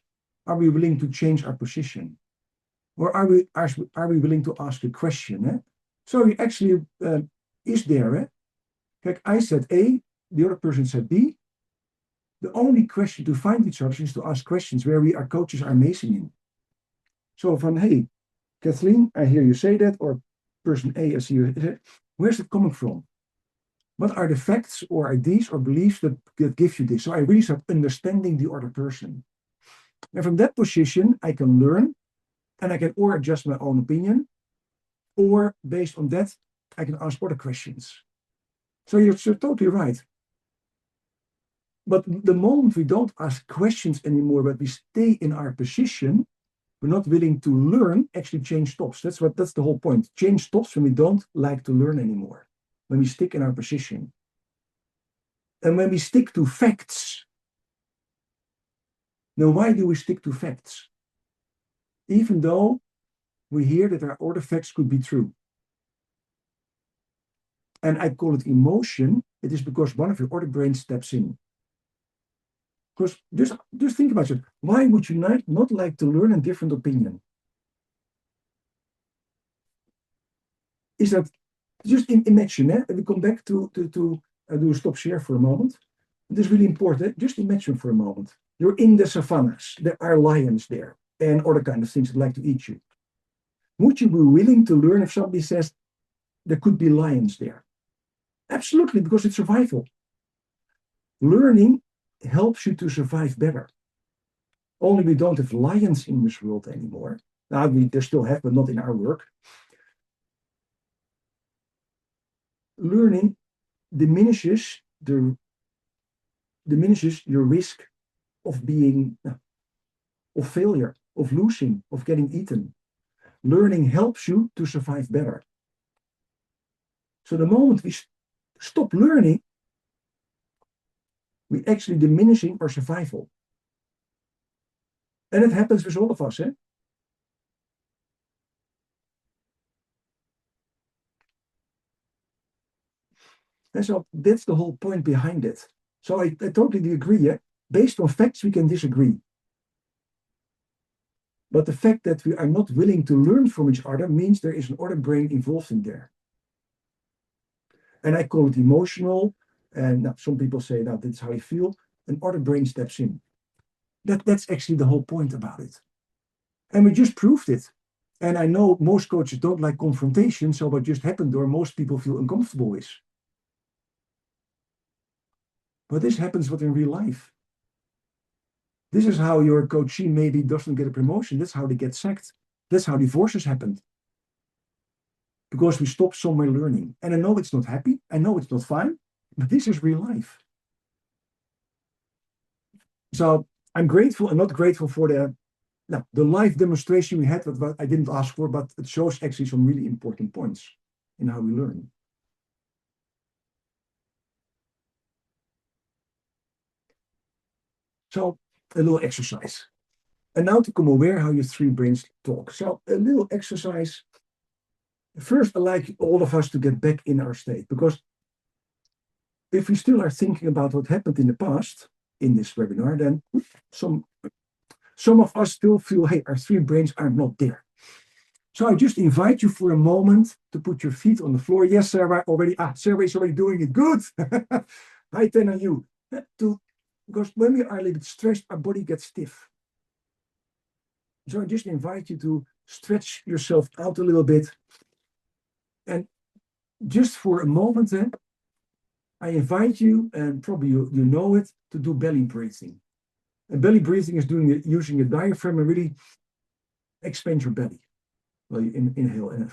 are we willing to change our position? Or are we willing to ask a question? Eh? So actually, is there? Eh? Like I said A, the other person said B. The only question to find each other is to ask questions where our coaches are amazing in. So from, hey, Kathleen, I hear you say that, or person A, I see you say, where's it coming from? What are the facts or ideas or beliefs that give you this? So I really start understanding the other person. And from that position, I can learn and I can or adjust my own opinion, or based on that, I can ask other questions. So you're totally right. But the moment we don't ask questions anymore, but we stay in our position, we're not willing to learn, actually change stops. That's the whole point. Change stops when we don't like to learn anymore, when we stick in our position. And when we stick to facts. Now, why do we stick to facts? Even though we hear that our other facts could be true. And I call it emotion. It is because one of your other brains steps in. Because just think about it. Why would you not like to learn a different opinion? Is that just imagine, eh? And we come back to do a stop share for a moment. This is really important. Just imagine for a moment. You're in the savannas. There are lions there and other kind of things that like to eat you. Would you be willing to learn if somebody says there could be lions there? Absolutely, because it's survival. Learning helps you to survive better. Only we don't have lions in this world anymore. Now, they still have, but not in our work. Learning diminishes your risk of being, of failure, of losing, of getting eaten. Learning helps you to survive better. So the moment we stop learning, we actually diminishing our survival. And it happens with all of us, eh? And so that's the whole point behind it. So I totally agree. Eh? Based on facts, we can disagree. But the fact that we are not willing to learn from each other means there is an other brain involved in there. And I call it emotional. And now, some people say, now, that's how you feel. An other brain steps in. That's actually the whole point about it. And we just proved it. And I know most coaches don't like confrontation. So what just happened, or most people feel uncomfortable with. But this happens in real life. This is how your coachee maybe doesn't get a promotion. That's how they get sacked. That's how divorces happen. Because we stop somewhere learning. And I know it's not happy. I know it's not fine. But this is real life. So I'm grateful and not grateful for the live demonstration we had, that I didn't ask for, but it shows actually some really important points in how we learn. So a little exercise. And now to become aware how your three brains talk. So a little exercise. First, I'd like all of us to get back in our state, because if we still are thinking about what happened in the past in this webinar, then some of us still feel, hey, our three brains are not there. So I just invite you for a moment to put your feet on the floor. Yes, Sarah, Sarah is already doing it. Good. Hi, 10 on you. Because when we are a little bit stressed, our body gets stiff. So I just invite you to stretch yourself out a little bit. And just for a moment, I invite you, and probably you know it, to do belly breathing. And belly breathing is using your diaphragm and really expand your belly. Well, you inhale and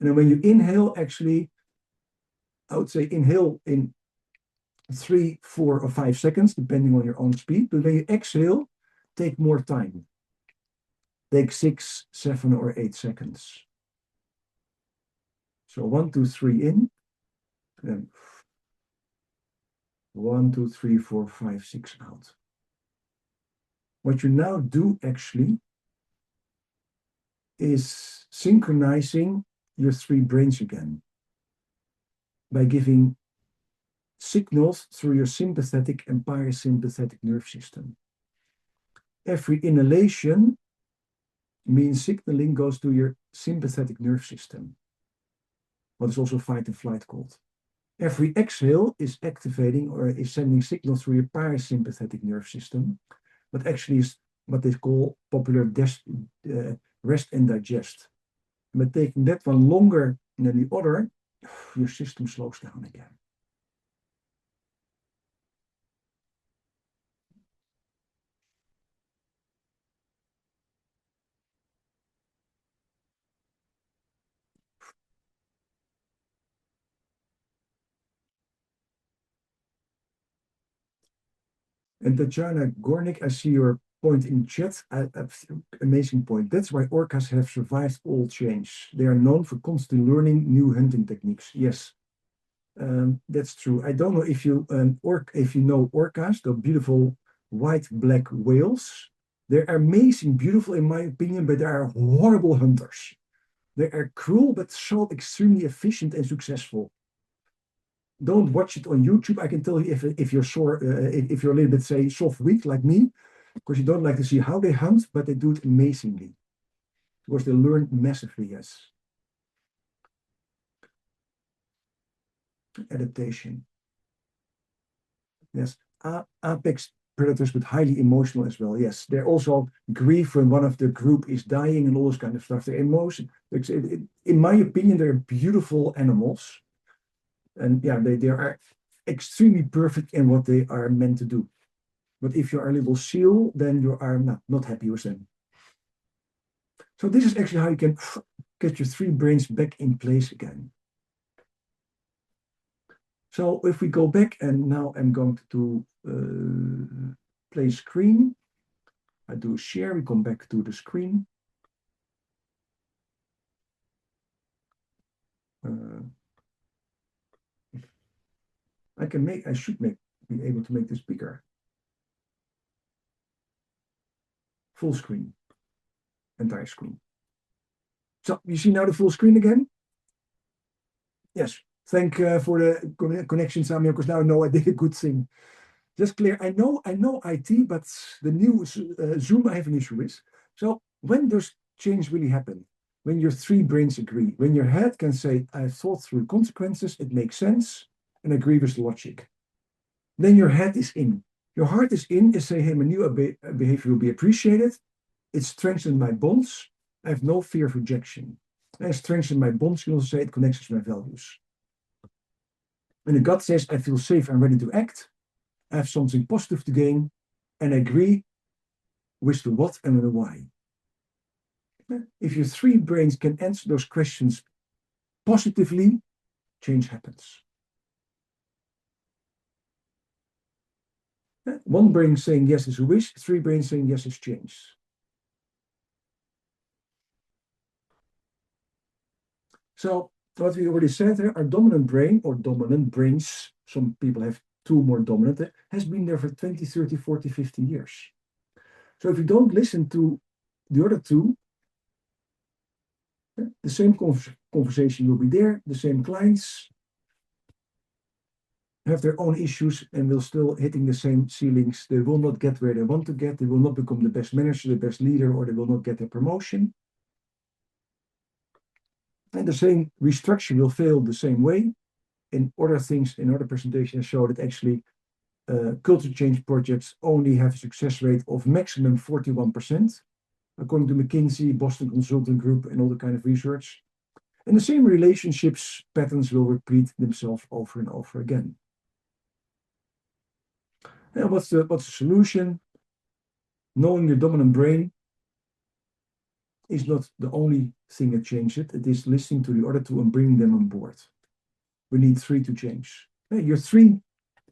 then when you inhale, actually, I would say inhale in 3, 4, or 5 seconds, depending on your own speed. But when you exhale, take more time. Take 6, 7, or 8 seconds. So 1, 2, 3 in, then 1, 2, 3, 4, 5, 6 out. What you now do actually is synchronizing your three brains again by giving signals through your sympathetic and parasympathetic nerve system. Every inhalation means signaling goes to your sympathetic nerve system, what is also fight and flight called. Every exhale is activating or is sending signals through your parasympathetic nerve system, but actually is what they call popular rest and digest. But taking that one longer than the other, your system slows down again. And Tatjana Gornik, I see your point in chat. Amazing point. That's why orcas have survived all change. They are known for constantly learning new hunting techniques. Yes, that's true. I don't know if you know orcas, the beautiful white-black whales. They're amazing, beautiful in my opinion, but they are horrible hunters. They are cruel, but so extremely efficient and successful. Don't watch it on YouTube. I can tell you if you're sore, if you're a little bit, say, soft-weak like me, because you don't like to see how they hunt, but they do it amazingly. Because they learn massively, yes. Adaptation. Yes. Apex predators, but highly emotional as well. Yes. They also grieve when one of the group is dying and all this kind of stuff. Their emotion. In my opinion, they're beautiful animals. And yeah, they are extremely perfect in what they are meant to do. But if you are a little seal, then you are not happy with them. So this is actually how you can get your three brains back in place again. So if we go back, and now I'm going to play screen. I do share, we come back to the screen. I should be able to make this bigger. Full screen, entire screen. So you see now the full screen again? Yes. Thank for the connection, Samuel, because now I know I did a good thing. Just clear. I know IT, but the new Zoom I have an issue with. So when does change really happen? When your three brains agree. When your head can say, I've thought through consequences, it makes sense, and agree with logic. Then your head is in. Your heart is in, is say, hey, my new behavior will be appreciated. It strengthens my bonds. I have no fear of rejection. And strengthens my bonds, you also say it connects with my values. When the gut says, I feel safe and ready to act, I have something positive to gain, and agree with the what and the why. If your three brains can answer those questions positively, change happens. One brain saying yes is a wish, three brains saying yes is change. So what we already said here, our dominant brain or dominant brains, some people have two more dominant, has been there for 20, 30, 40, 50 years. So if you don't listen to the other two, the same conversation will be there, the same clients have their own issues and will still hitting the same ceilings. They will not get where they want to get. They will not become the best manager, the best leader, or they will not get a promotion. And the same restructure will fail the same way. In other things, in other presentations show that actually culture change projects only have a success rate of maximum 41%, according to McKinsey, Boston Consulting Group, and all the kind of research. And the same relationships patterns will repeat themselves over and over again. And what's the solution? Knowing your dominant brain is not the only thing that changes it. It is listening to the other two and bringing them on board. We need three to change. Your three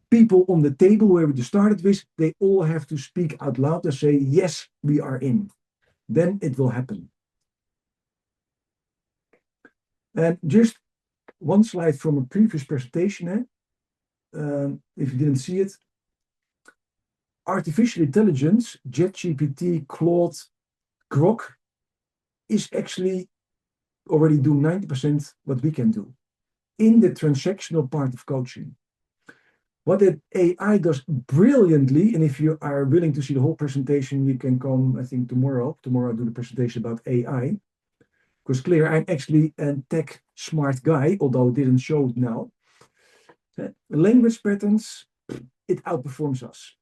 people on the table where we started with, they all have to speak out loud and say, yes, we are in. Then it will happen. And just one slide from a previous presentation. If you didn't see it, artificial intelligence, ChatGPT, Claude, Grok, is actually already doing 90% what we can do in the transactional part of coaching. What that AI does brilliantly, and if you are willing to see the whole presentation, you can come, I think, tomorrow. Tomorrow I'll do the presentation about AI. Because clear, I'm actually a tech smart guy, although it didn't show it now. Language patterns, it outperforms us.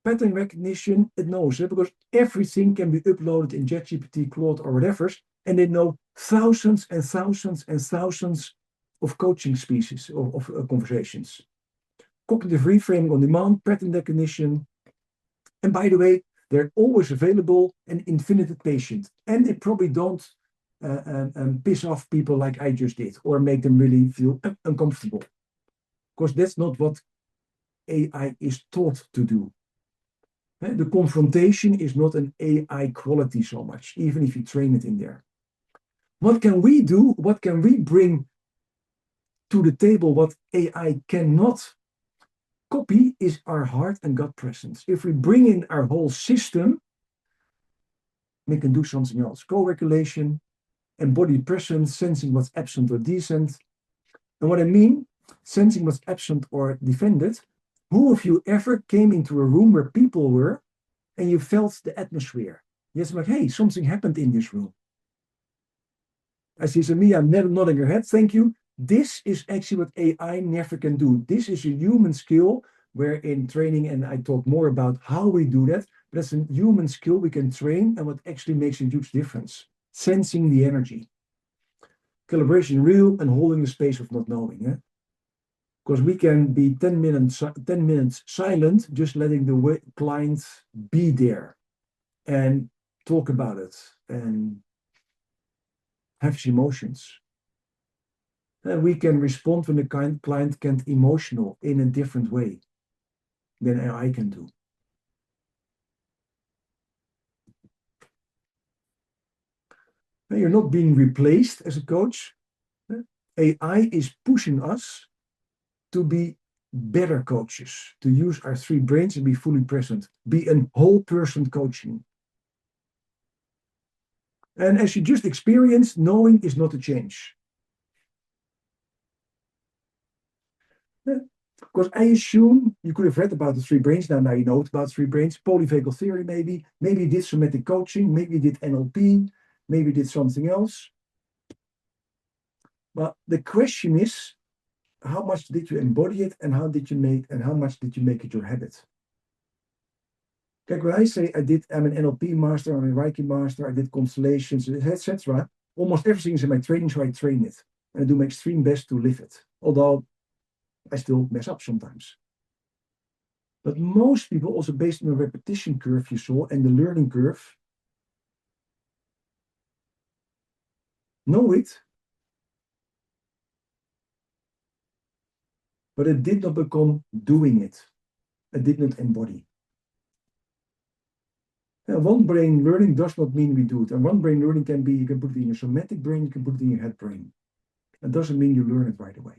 Pattern recognition, it knows it because everything can be uploaded in ChatGPT, Claude, or whatever, and they know thousands and thousands and thousands of coaching species of conversations. Cognitive reframing on demand, pattern recognition, and by the way, they're always available and infinite patient, and they probably don't piss off people like I just did or make them really feel uncomfortable, because that's not what AI is taught to do. The confrontation is not an AI quality so much, even if you train it in there. What can we do? What can we bring to the table what AI cannot copy is our heart and gut presence. If we bring in our whole system, we can do something else. Co-regulation, embodied presence, sensing what's absent or decent. And what I mean, sensing what's absent or defended, who of you ever came into a room where people were and you felt the atmosphere? Yes, like, hey, something happened in this room. I see Samia nodding her head. Thank you. This is actually what AI never can do. This is a human skill where in training, and I talk more about how we do that, but that's a human skill we can train and what actually makes a huge difference. Sensing the energy. Calibration real and holding the space of not knowing. Because we can be 10 minutes silent, just letting the client be there and talk about it and have his emotions. And we can respond when the client gets emotional in a different way than AI can do. Now, you're not being replaced as a coach. AI is pushing us to be better coaches, to use our three brains and be fully present, be a whole person coaching. And as you just experienced, knowing is not a change. Because I assume you could have read about the three brains. Now you know about three brains. Polyvagal theory, maybe. Maybe you did somatic coaching. Maybe you did NLP. Maybe you did something else. But the question is, how much did you embody it, and how much did you make it your habit? Kijk, when I say I'm an NLP master, I'm a Reiki master, I did constellations, etc. Almost everything is in my training, so I train it. And I do my extreme best to live it. Although I still mess up sometimes. But most people, also based on the repetition curve you saw and the learning curve, know it, but it did not become doing it. It did not embody. And one brain learning does not mean we do it. And one brain learning can be, you can put it in your somatic brain, you can put it in your head brain. It doesn't mean you learn it right away.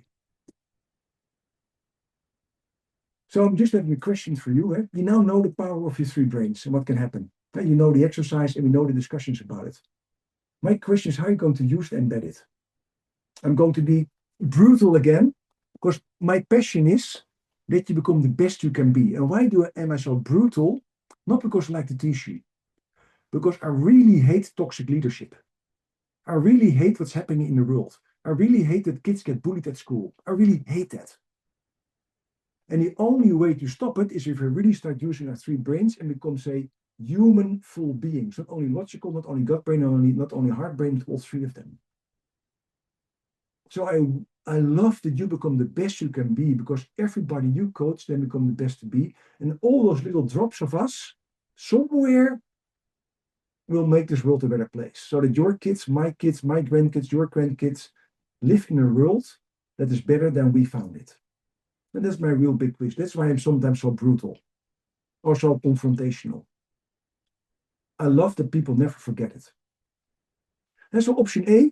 So I'm just having a question for you. You now know the power of your three brains and what can happen. You know the exercise and we know the discussions about it. My question is, how are you going to use and embed it? I'm going to be brutal again, because my passion is that you become the best you can be. And why am I so brutal? Not because I like to teach you, because I really hate toxic leadership. I really hate what's happening in the world. I really hate that kids get bullied at school. I really hate that. And the only way to stop it is if we really start using our three brains and become, say, human full beings. Not only logical, not only gut brain, not only heart brain, but all three of them. So I love that you become the best you can be, because everybody you coach then become the best to be. And all those little drops of us somewhere will make this world a better place. So that your kids, my grandkids, your grandkids live in a world that is better than we found it. And that's my real big wish. That's why I'm sometimes so brutal or so confrontational. I love that people never forget it. And so option A,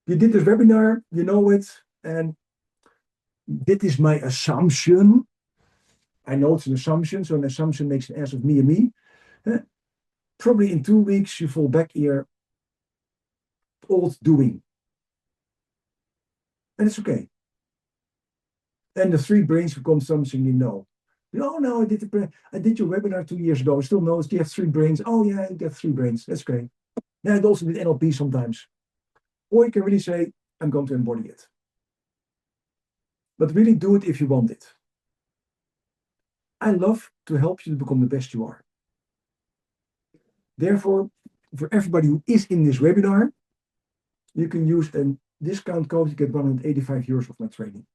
you did this webinar, you know it, and this is my assumption. I know it's an assumption, so an assumption makes an ass of me and me. Probably in 2 weeks, you fall back here, old doing. And it's okay. And the three brains become something you know. Oh no, I did your webinar 2 years ago. I still know you have three brains. Oh yeah, you get three brains. That's great. Yeah, I also did NLP sometimes. Or you can really say, I'm going to embody it. But really do it if you want it. I love to help you to become the best you are. Therefore, for everybody who is in this webinar, you can use a discount code. You get 185 euros of my training.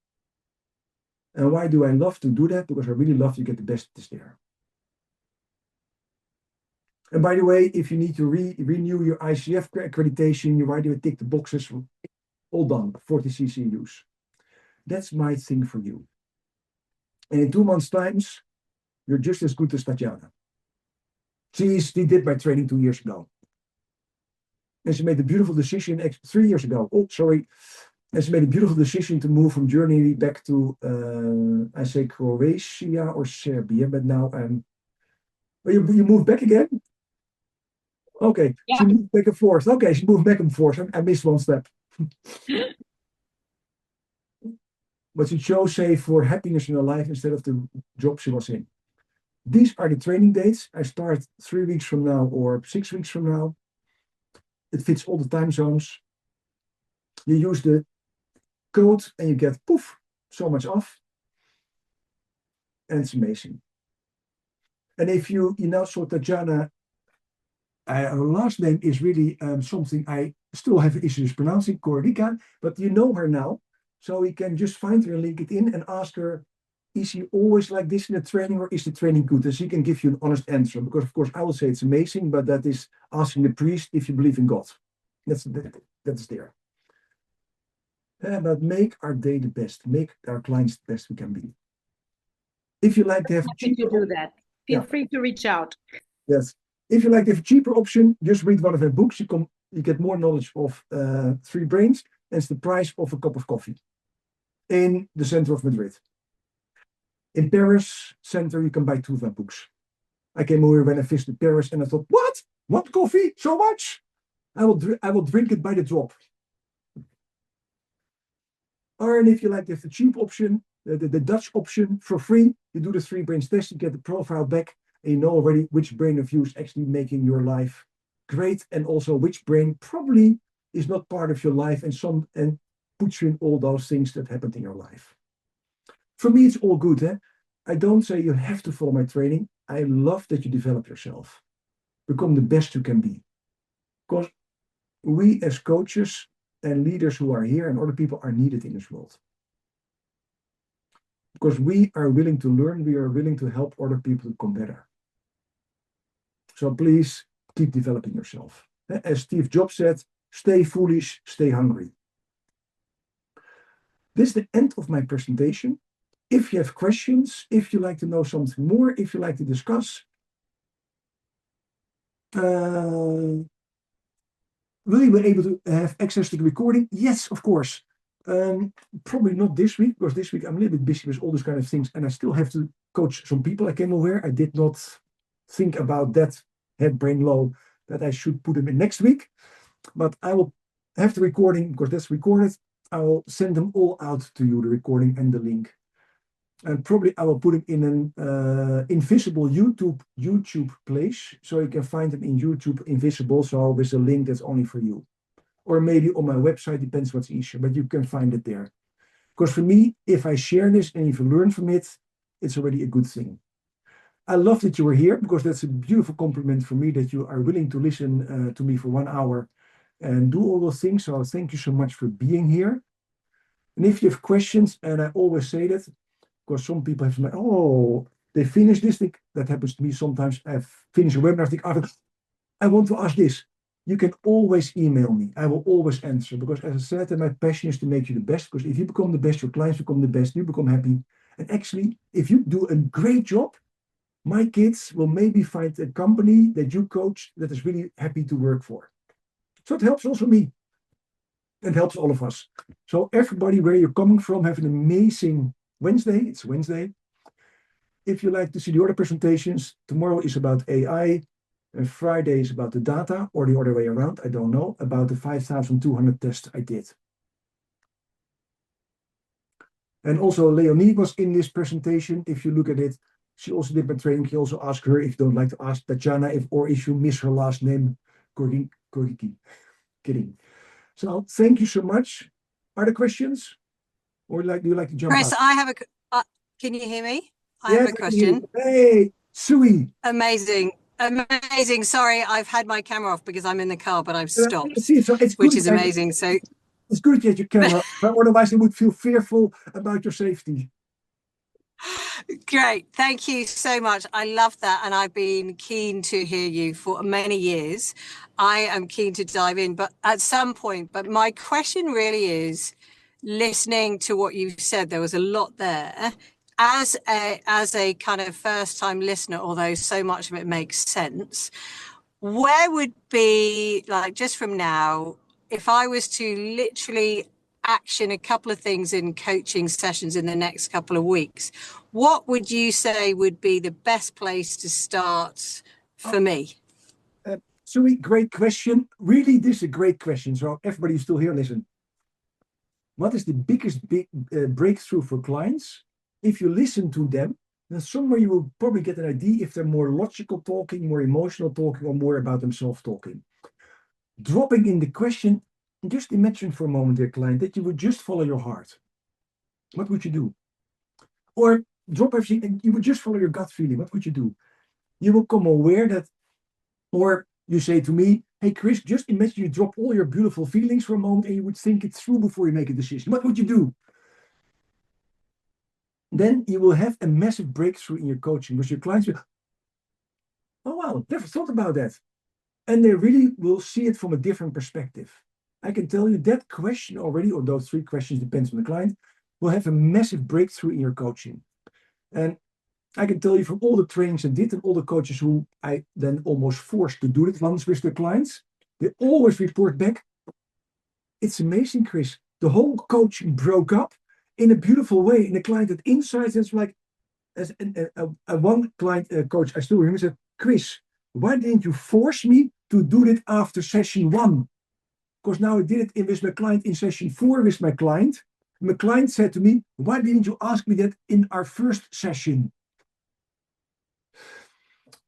And why do I love to do that? Because I really love to get the best that's there. And by the way, if you need to renew your ICF accreditation, you already tick the boxes. All done, 40 CCUs. That's my thing for you. And in 2 months' times, you're just as good as Tatjana. She did my training 2 years ago. And she made a beautiful decision 3 years ago. Oh, sorry. And she made a beautiful decision to move from Germany back to, I say Croatia or Serbia, but now you moved back again? Okay, yeah. She moved back and forth. Okay, she moved back and forth. I missed one step. But she chose, say, for happiness in her life instead of the job she was in. These are the training dates. I start 3 weeks from now or 6 weeks from now. It fits all the time zones. You use the code and you get, poof, so much off. And it's amazing. And if you know, so Tatjana, her last name is really something I still have issues pronouncing, Kordica, but you know her now. So you can just find her and link it in and ask her, is she always like this in the training or is the training good? And she can give you an honest answer. Because, of course, I will say it's amazing, but that is asking the priest if you believe in God. That's there. But make our day the best. Make our clients the best we can be. If you like to have to do that, feel free to reach out. Yes. If you like to have a cheaper option, just read one of her books. You get more knowledge of three brains. And it's the price of a cup of coffee in the center of Madrid. In Paris center, you can buy 2 of my books. I came over when I visited Paris and I thought, what? What coffee? So much? I will drink it by the drop. Or if you like to have the cheap option, the Dutch option for free, you do the 3 brains test, you get the profile back, and you know already which brain of you is actually making your life great, and also which brain probably is not part of your life and puts you in all those things that happened in your life. For me, it's all good. I don't say you have to follow my training. I love that you develop yourself. Become the best you can be. Because we as coaches and leaders who are here and other people are needed in this world. Because we are willing to learn, we are willing to help other people to become better. So please keep developing yourself. As Steve Jobs said, stay foolish, stay hungry. This is the end of my presentation. If you have questions, if you like to know something more, if you like to discuss, will you be able to have access to the recording? Yes, of course. Probably not this week, because this week I'm a little bit busy with all those kind of things, and I still have to coach some people. I came aware I did not think about that head brain low, that I should put them in next week. But I will have the recording, because that's recorded. I will send them all out to you, the recording and the link. And probably I will put them in an invisible YouTube place, so you can find them in YouTube invisible, so with a link that's only for you. Or maybe on my website, depends what's easier, but you can find it there. Because for me, if I share this and if you learn from it, it's already a good thing. I love that you were here, because that's a beautiful compliment for me that you are willing to listen to me for 1 hour and do all those things. So thank you so much for being here. And if you have questions, and I always say that, because some people have said, oh, they finished this thing. That happens to me sometimes. I finish a webinar, I think, I want to ask this. You can always email me. I will always answer, because as I said, my passion is to make you the best, because if you become the best, your clients become the best, you become happy. And actually, if you do a great job, my kids will maybe find a company that you coach that is really happy to work for. So it helps also me. It helps all of us. So everybody, where you're coming from, have an amazing Wednesday. It's Wednesday. If you like to see the other presentations, tomorrow is about AI, and Friday is about the data, or the other way around, I don't know, about the 5,200 tests I did. And also Leonie was in this presentation. If you look at it, she also did my training. You also ask her if you don't like to ask Tatjana if you miss her last name. Koriki. Kidding. So thank you so much. Are there questions? Or do you like to jump Chris, out? I have can you hear me? I Yes, have a question. Hey, Sui. Amazing. Sorry, I've had my camera off because I'm in the car, but I've stopped, See, so it's which good is amazing. So it's good to get your camera, but otherwise you would feel fearful about your safety. great. Thank you so much. I love that. And I've been keen to hear you for many years. I am keen to dive in, but at some point, but my question really is, listening to what you've said, there was a lot there. As a kind of first time listener, although so much of it makes sense, where would be, like, just from now, if I was to literally action a couple of things in coaching sessions in the next couple of weeks, what would you say would be the best place to start for me? Sui, great question. Really, this is a great question. So everybody who's still here, listen. What is the biggest breakthrough for clients? If you listen to them, then somewhere you will probably get an idea if they're more logical talking, more emotional talking, or more about themselves talking. Dropping in the question, just imagine for a moment, dear client, that you would just follow your heart. What would you do? Or drop everything and you would just follow your gut feeling. What would you do? You will become aware that, or you say to me, hey, Chris, just imagine you drop all your beautiful feelings for a moment and you would think it through before you make a decision. What would you do? Then you will have a massive breakthrough in your coaching because your clients will, oh, wow, never thought about that. And they really will see it from a different perspective. I can tell you that question already, or those 3 questions, depends on the client, will have a massive breakthrough in your coaching. And I can tell you from all the trainings I did and all the coaches who I then almost forced to do it once with their clients, they always report back, it's amazing, Chris. The whole coaching broke up in a beautiful way. And the client had insights. It's like, as one client coach, I still remember, said, Chris, why didn't you force me to do it after session 1? Because now I did it with my client in session 4 with my client. My client said to me, why didn't you ask me that in our first session?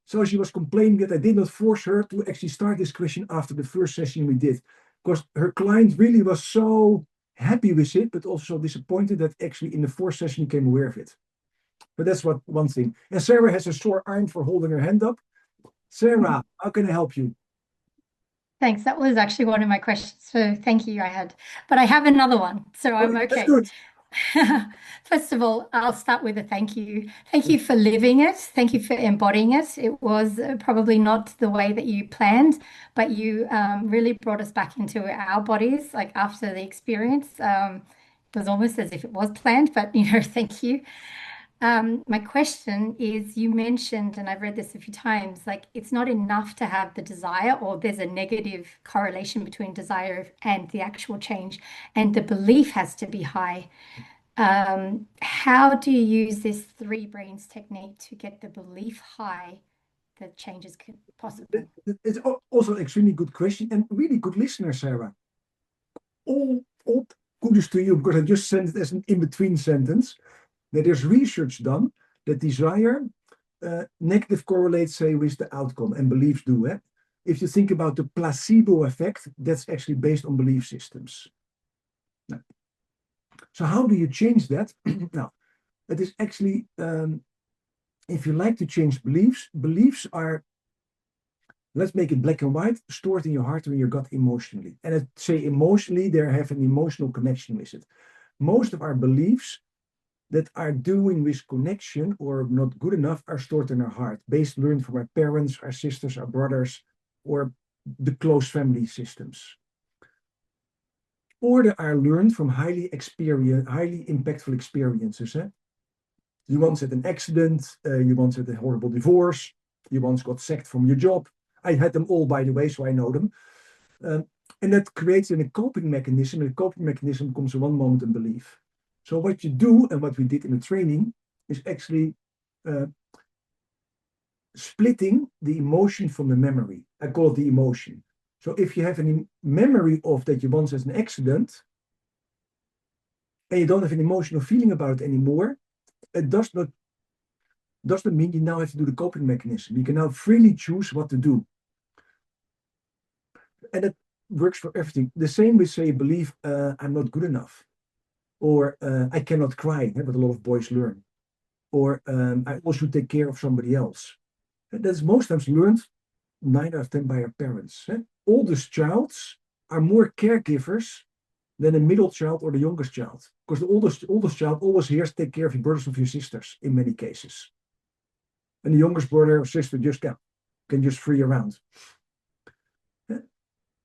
So she was complaining that I did not force her to actually start this question after the first session we did. Because her client really was so happy with it, but also disappointed that actually in the 4th session he became aware of it. But that's one thing. And Sarah has a sore arm for holding her hand up. Sarah, how can I help you? Thanks. That was actually one of my questions. So thank you. But I have another one. So I'm okay. That's good. First of all, I'll start with a thank you. Thank you for living it. Thank you for embodying it. It was probably not the way that you planned, but you really brought us back into our bodies, like after the experience. It was almost as if it was planned, but thank you. My question is, you mentioned, and I've read this a few times, like it's not enough to have the desire, or there's a negative correlation between desire and the actual change, and the belief has to be high. How do you use this 3 brains technique to get the belief high that change is possible? It's also an extremely good question and really good listener, Sarah. All kudos to you, because I just sent it as an in-between sentence. That there's research done that desire negative correlates, say, with the outcome, and beliefs do it. If you think about the placebo effect, that's actually based on belief systems. Now, so how do you change that? Now, it is actually, if you like to change beliefs are, let's make it black and white, stored in your heart or in your gut emotionally. And I say emotionally, they have an emotional connection with it. Most of our beliefs that are doing with connection or not good enough are stored in our heart, based learned from our parents, our sisters, our brothers, or the close family systems. Or they are learned from highly impactful experiences. You once had an accident, you once had a horrible divorce, you once got sacked from your job. I had them all, by the way, so I know them. And that creates a coping mechanism. And the coping mechanism becomes in one moment a belief. So what you do, and what we did in the training, is actually splitting the emotion from the memory. I call it the emotion. So if you have any memory of that you once had an accident, and you don't have an emotional feeling about it anymore, it doesn't mean you now have to do the coping mechanism. You can now freely choose what to do. And it works for everything. The same with, say, believe I'm not good enough, or I cannot cry, what a lot of boys learn, or I also should take care of somebody else. And that's most times learned 9 out of 10 by our parents. Oldest childs are more caregivers than the middle child or the youngest child, because the oldest child always hears take care of your brothers and your sisters in many cases, and the youngest brother or sister just can just free around.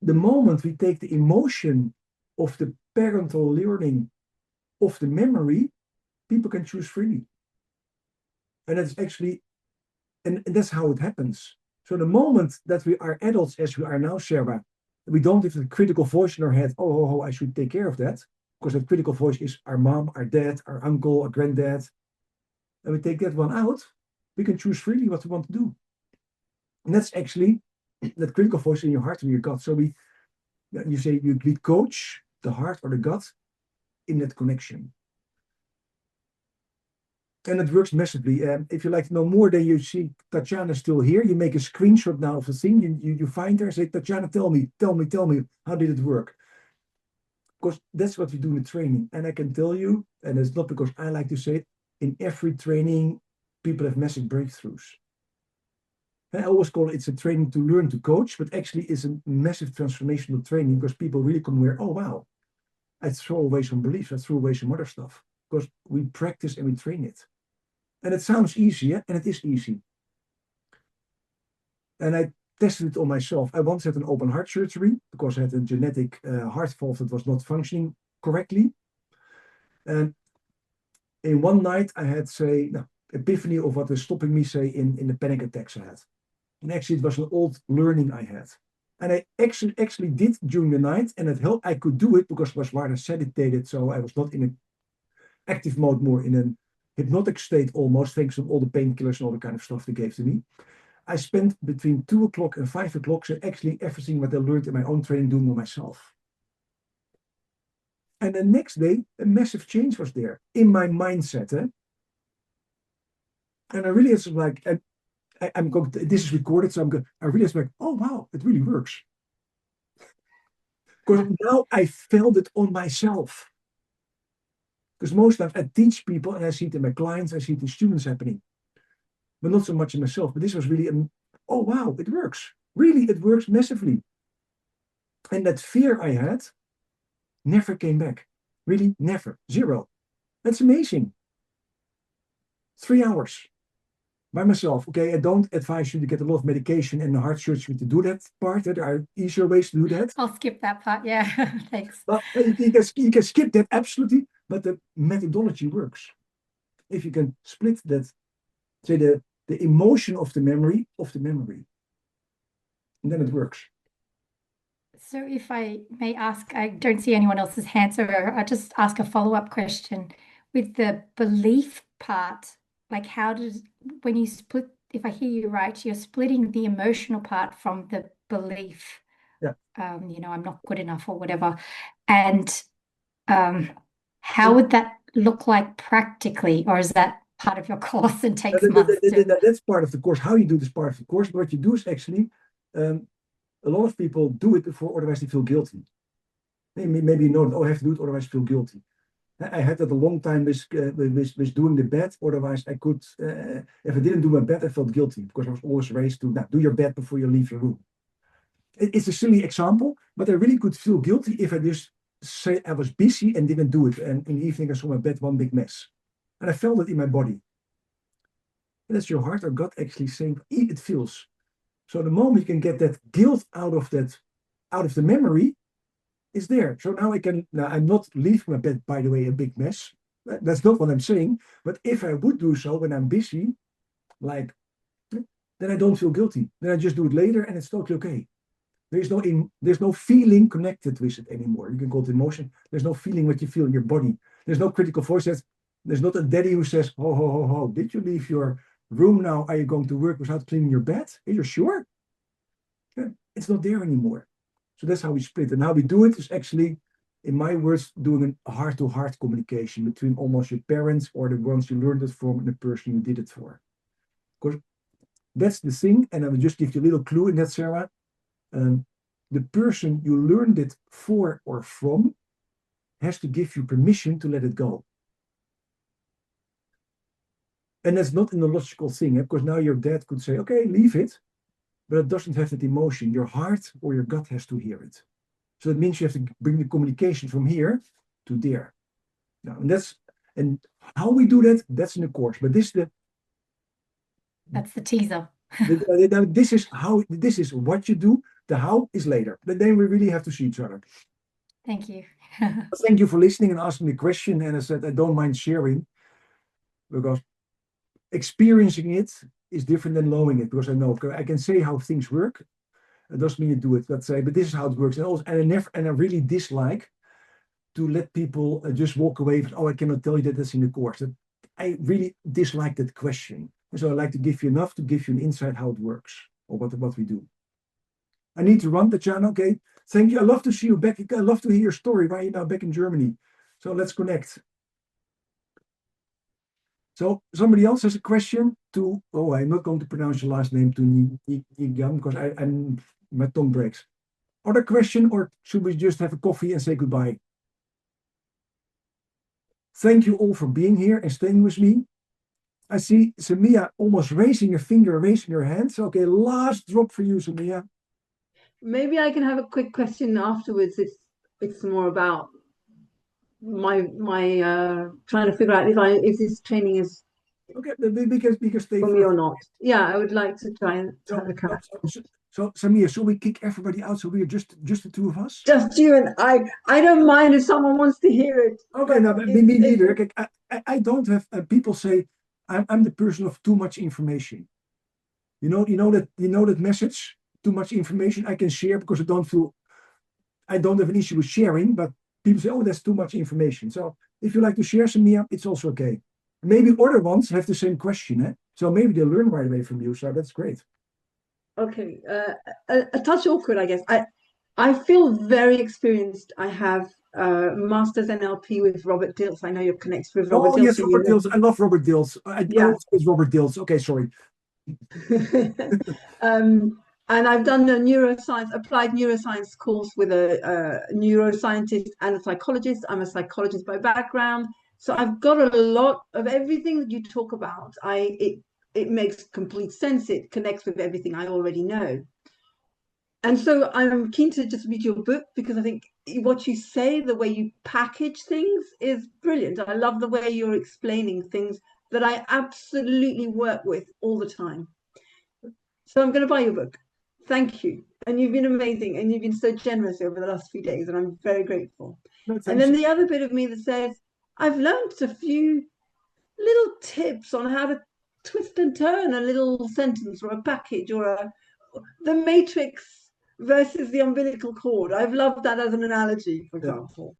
The moment we take the emotion of the parental learning of the memory, people can choose freely. And that's actually, and that's how it happens. So the moment that we are adults, as we are now, Sarah, we don't have the critical voice in our head, oh, I should take care of that, because that critical voice is our mom, our dad, our uncle, our granddad. And we take that one out, we can choose freely what we want to do. And that's actually that critical voice in your heart and your gut. So we coach the heart or the gut in that connection. And it works massively. If you like to know more, then you see Tatjana still here. You make a screenshot now of the thing. You find her and say, Tatjana, tell me, how did it work? Because that's what we do in training. And I can tell you, and it's not because I like to say it, in every training, people have massive breakthroughs. I always call it's a training to learn to coach, but actually it's a massive transformational training, because people really come aware, oh, wow, I throw away some beliefs, I throw away some other stuff, because we practice and we train it. And it sounds easy, and it is easy. And I tested it on myself. I once had an open heart surgery because I had a genetic heart valve that was not functioning correctly. And in one night, I had, epiphany of what was stopping me, in the panic attacks I had. And actually, it was an old learning I had. And I actually did during the night, and it helped. I could do it because I was rather sedated, so I was not in an active mode, more in an hypnotic state almost, thanks to all the painkillers and all the kind of stuff they gave to me. I spent between 2 o'clock and 5 o'clock, so actually everything what I learned in my own training doing on myself. And the next day, a massive change was there in my mindset. And I really, it's like, I'm going to, this is recorded, so I really was like, oh wow, it really works. Because now I felt it on myself. Because most times I teach people, and I see it in my clients, I see it in students happening, but not so much in myself. But this was really, oh wow, it works. Really, it works massively. And that fear I had never came back. Really, never. Zero. That's amazing. 3 hours. By myself. Okay, I don't advise you to get a lot of medication and the heart surgery to do that part. There are easier ways to do that. I'll skip that part. Yeah, thanks. But you can skip that, absolutely. But the methodology works. If you can split that, say the emotion of the memory, and then it works. So if I may ask, I don't see anyone else's hand, so I'll just ask a follow-up question. With the belief part, like when you split, if I hear you right, you're splitting the emotional part from the belief. Yeah. I'm not good enough or whatever. And how would that look like practically, or is that part of your course and takes months? That's part of the course. How you do this part of the course. What you do is actually, a lot of people do it before, otherwise they feel guilty. Maybe you know that, I have to do it, otherwise I feel guilty. I had that a long time with doing the bed. Otherwise, I could, if I didn't do my bed, I felt guilty because I was always raised to do your bed before you leave your room. It's a silly example, but I really could feel guilty if I just say I was busy and didn't do it. And in the evening, I saw my bed one big mess. And I felt it in my body. And that's your heart or gut actually saying it feels. So the moment you can get that guilt out of the memory, is there. So now I'm not leaving my bed, by the way, a big mess. That's not what I'm saying. But if I would do so when I'm busy, then I don't feel guilty. Then I just do it later and it's totally okay. There's no feeling connected with it anymore. You can call it emotion. There's no feeling what you feel in your body. There's no critical voice. There's not a daddy who says, ho, did you leave your room now? Are you going to work without cleaning your bed? Are you sure? Yeah, it's not there anymore. So that's how we split. And how we do it is actually in my words, doing a heart-to-heart communication between almost your parents or the ones you learned it from and the person you did it for. Because that's the thing, and I will just give you a little clue in that, Sarah. The person you learned it for or from has to give you permission to let it go. And that's not an illogical thing, because now your dad could say, okay, leave it, but it doesn't have that emotion. Your heart or your gut has to hear it. So it means you have to bring the communication from here to there. Now, and how we do that, that's in the course. But that's the teaser. This is what you do. The how is later. But then we really have to see each other. Thank you. Thank you for listening and asking the question. And I said, I don't mind sharing, because experiencing it is different than knowing it, because I know I can say how things work. It doesn't mean you do it, but this is how it works. And I really dislike to let people just walk away with, oh, I cannot tell you that that's in the course. I really dislike that question. And so I like to give you enough to give you an insight how it works or what we do. I need to run, Tatjana. Okay. Thank you. I love to see you back. I love to hear your story. Why are you now back in Germany? So let's connect. So somebody else has a question to, I'm not going to pronounce your last name, to Nigam, because my tongue breaks. Other question, or should we just have a coffee and say goodbye? Thank you all for being here and staying with me. I see Samia almost raising your finger, raising your hand. So, okay, last drop for you, Samia. Maybe I can have a quick question afterwards. It's more about my trying to figure out if this training is okay, because for me or not. Yeah, I would like to try and have a chat. So Samia, should we kick everybody out so we're just the two of us? Just you and I don't mind if someone wants to hear it. Okay, no, me neither. I don't have people say I'm the person of too much information. You know that message, too much information I can share because I don't have an issue with sharing, but people say, oh, that's too much information. So if you like to share, Samia, it's also okay. Maybe other ones have the same question, so maybe they'll learn right away from you. So that's great. Okay, a touch awkward, I guess. I feel very experienced. I have Masters NLP with Robert Dilts. I know you're connected with Robert Dilts. Yes, Robert Dilts. I love Robert Dilts. It's Robert Dilts. Okay, sorry. And I've done a applied neuroscience course with a neuroscientist and a psychologist. I'm a psychologist by background. So I've got a lot of everything that you talk about. It makes complete sense. It connects with everything I already know. And so I'm keen to just read your book, because I think what you say, the way you package things is brilliant. I love the way you're explaining things that I absolutely work with all the time. So I'm going to buy your book. Thank you. And you've been amazing. And you've been so generous over the last few days. And I'm very grateful. And then the other bit of me that says, I've learned a few little tips on how to twist and turn a little sentence or a package or the matrix versus the umbilical cord. I've loved that as an analogy, for example.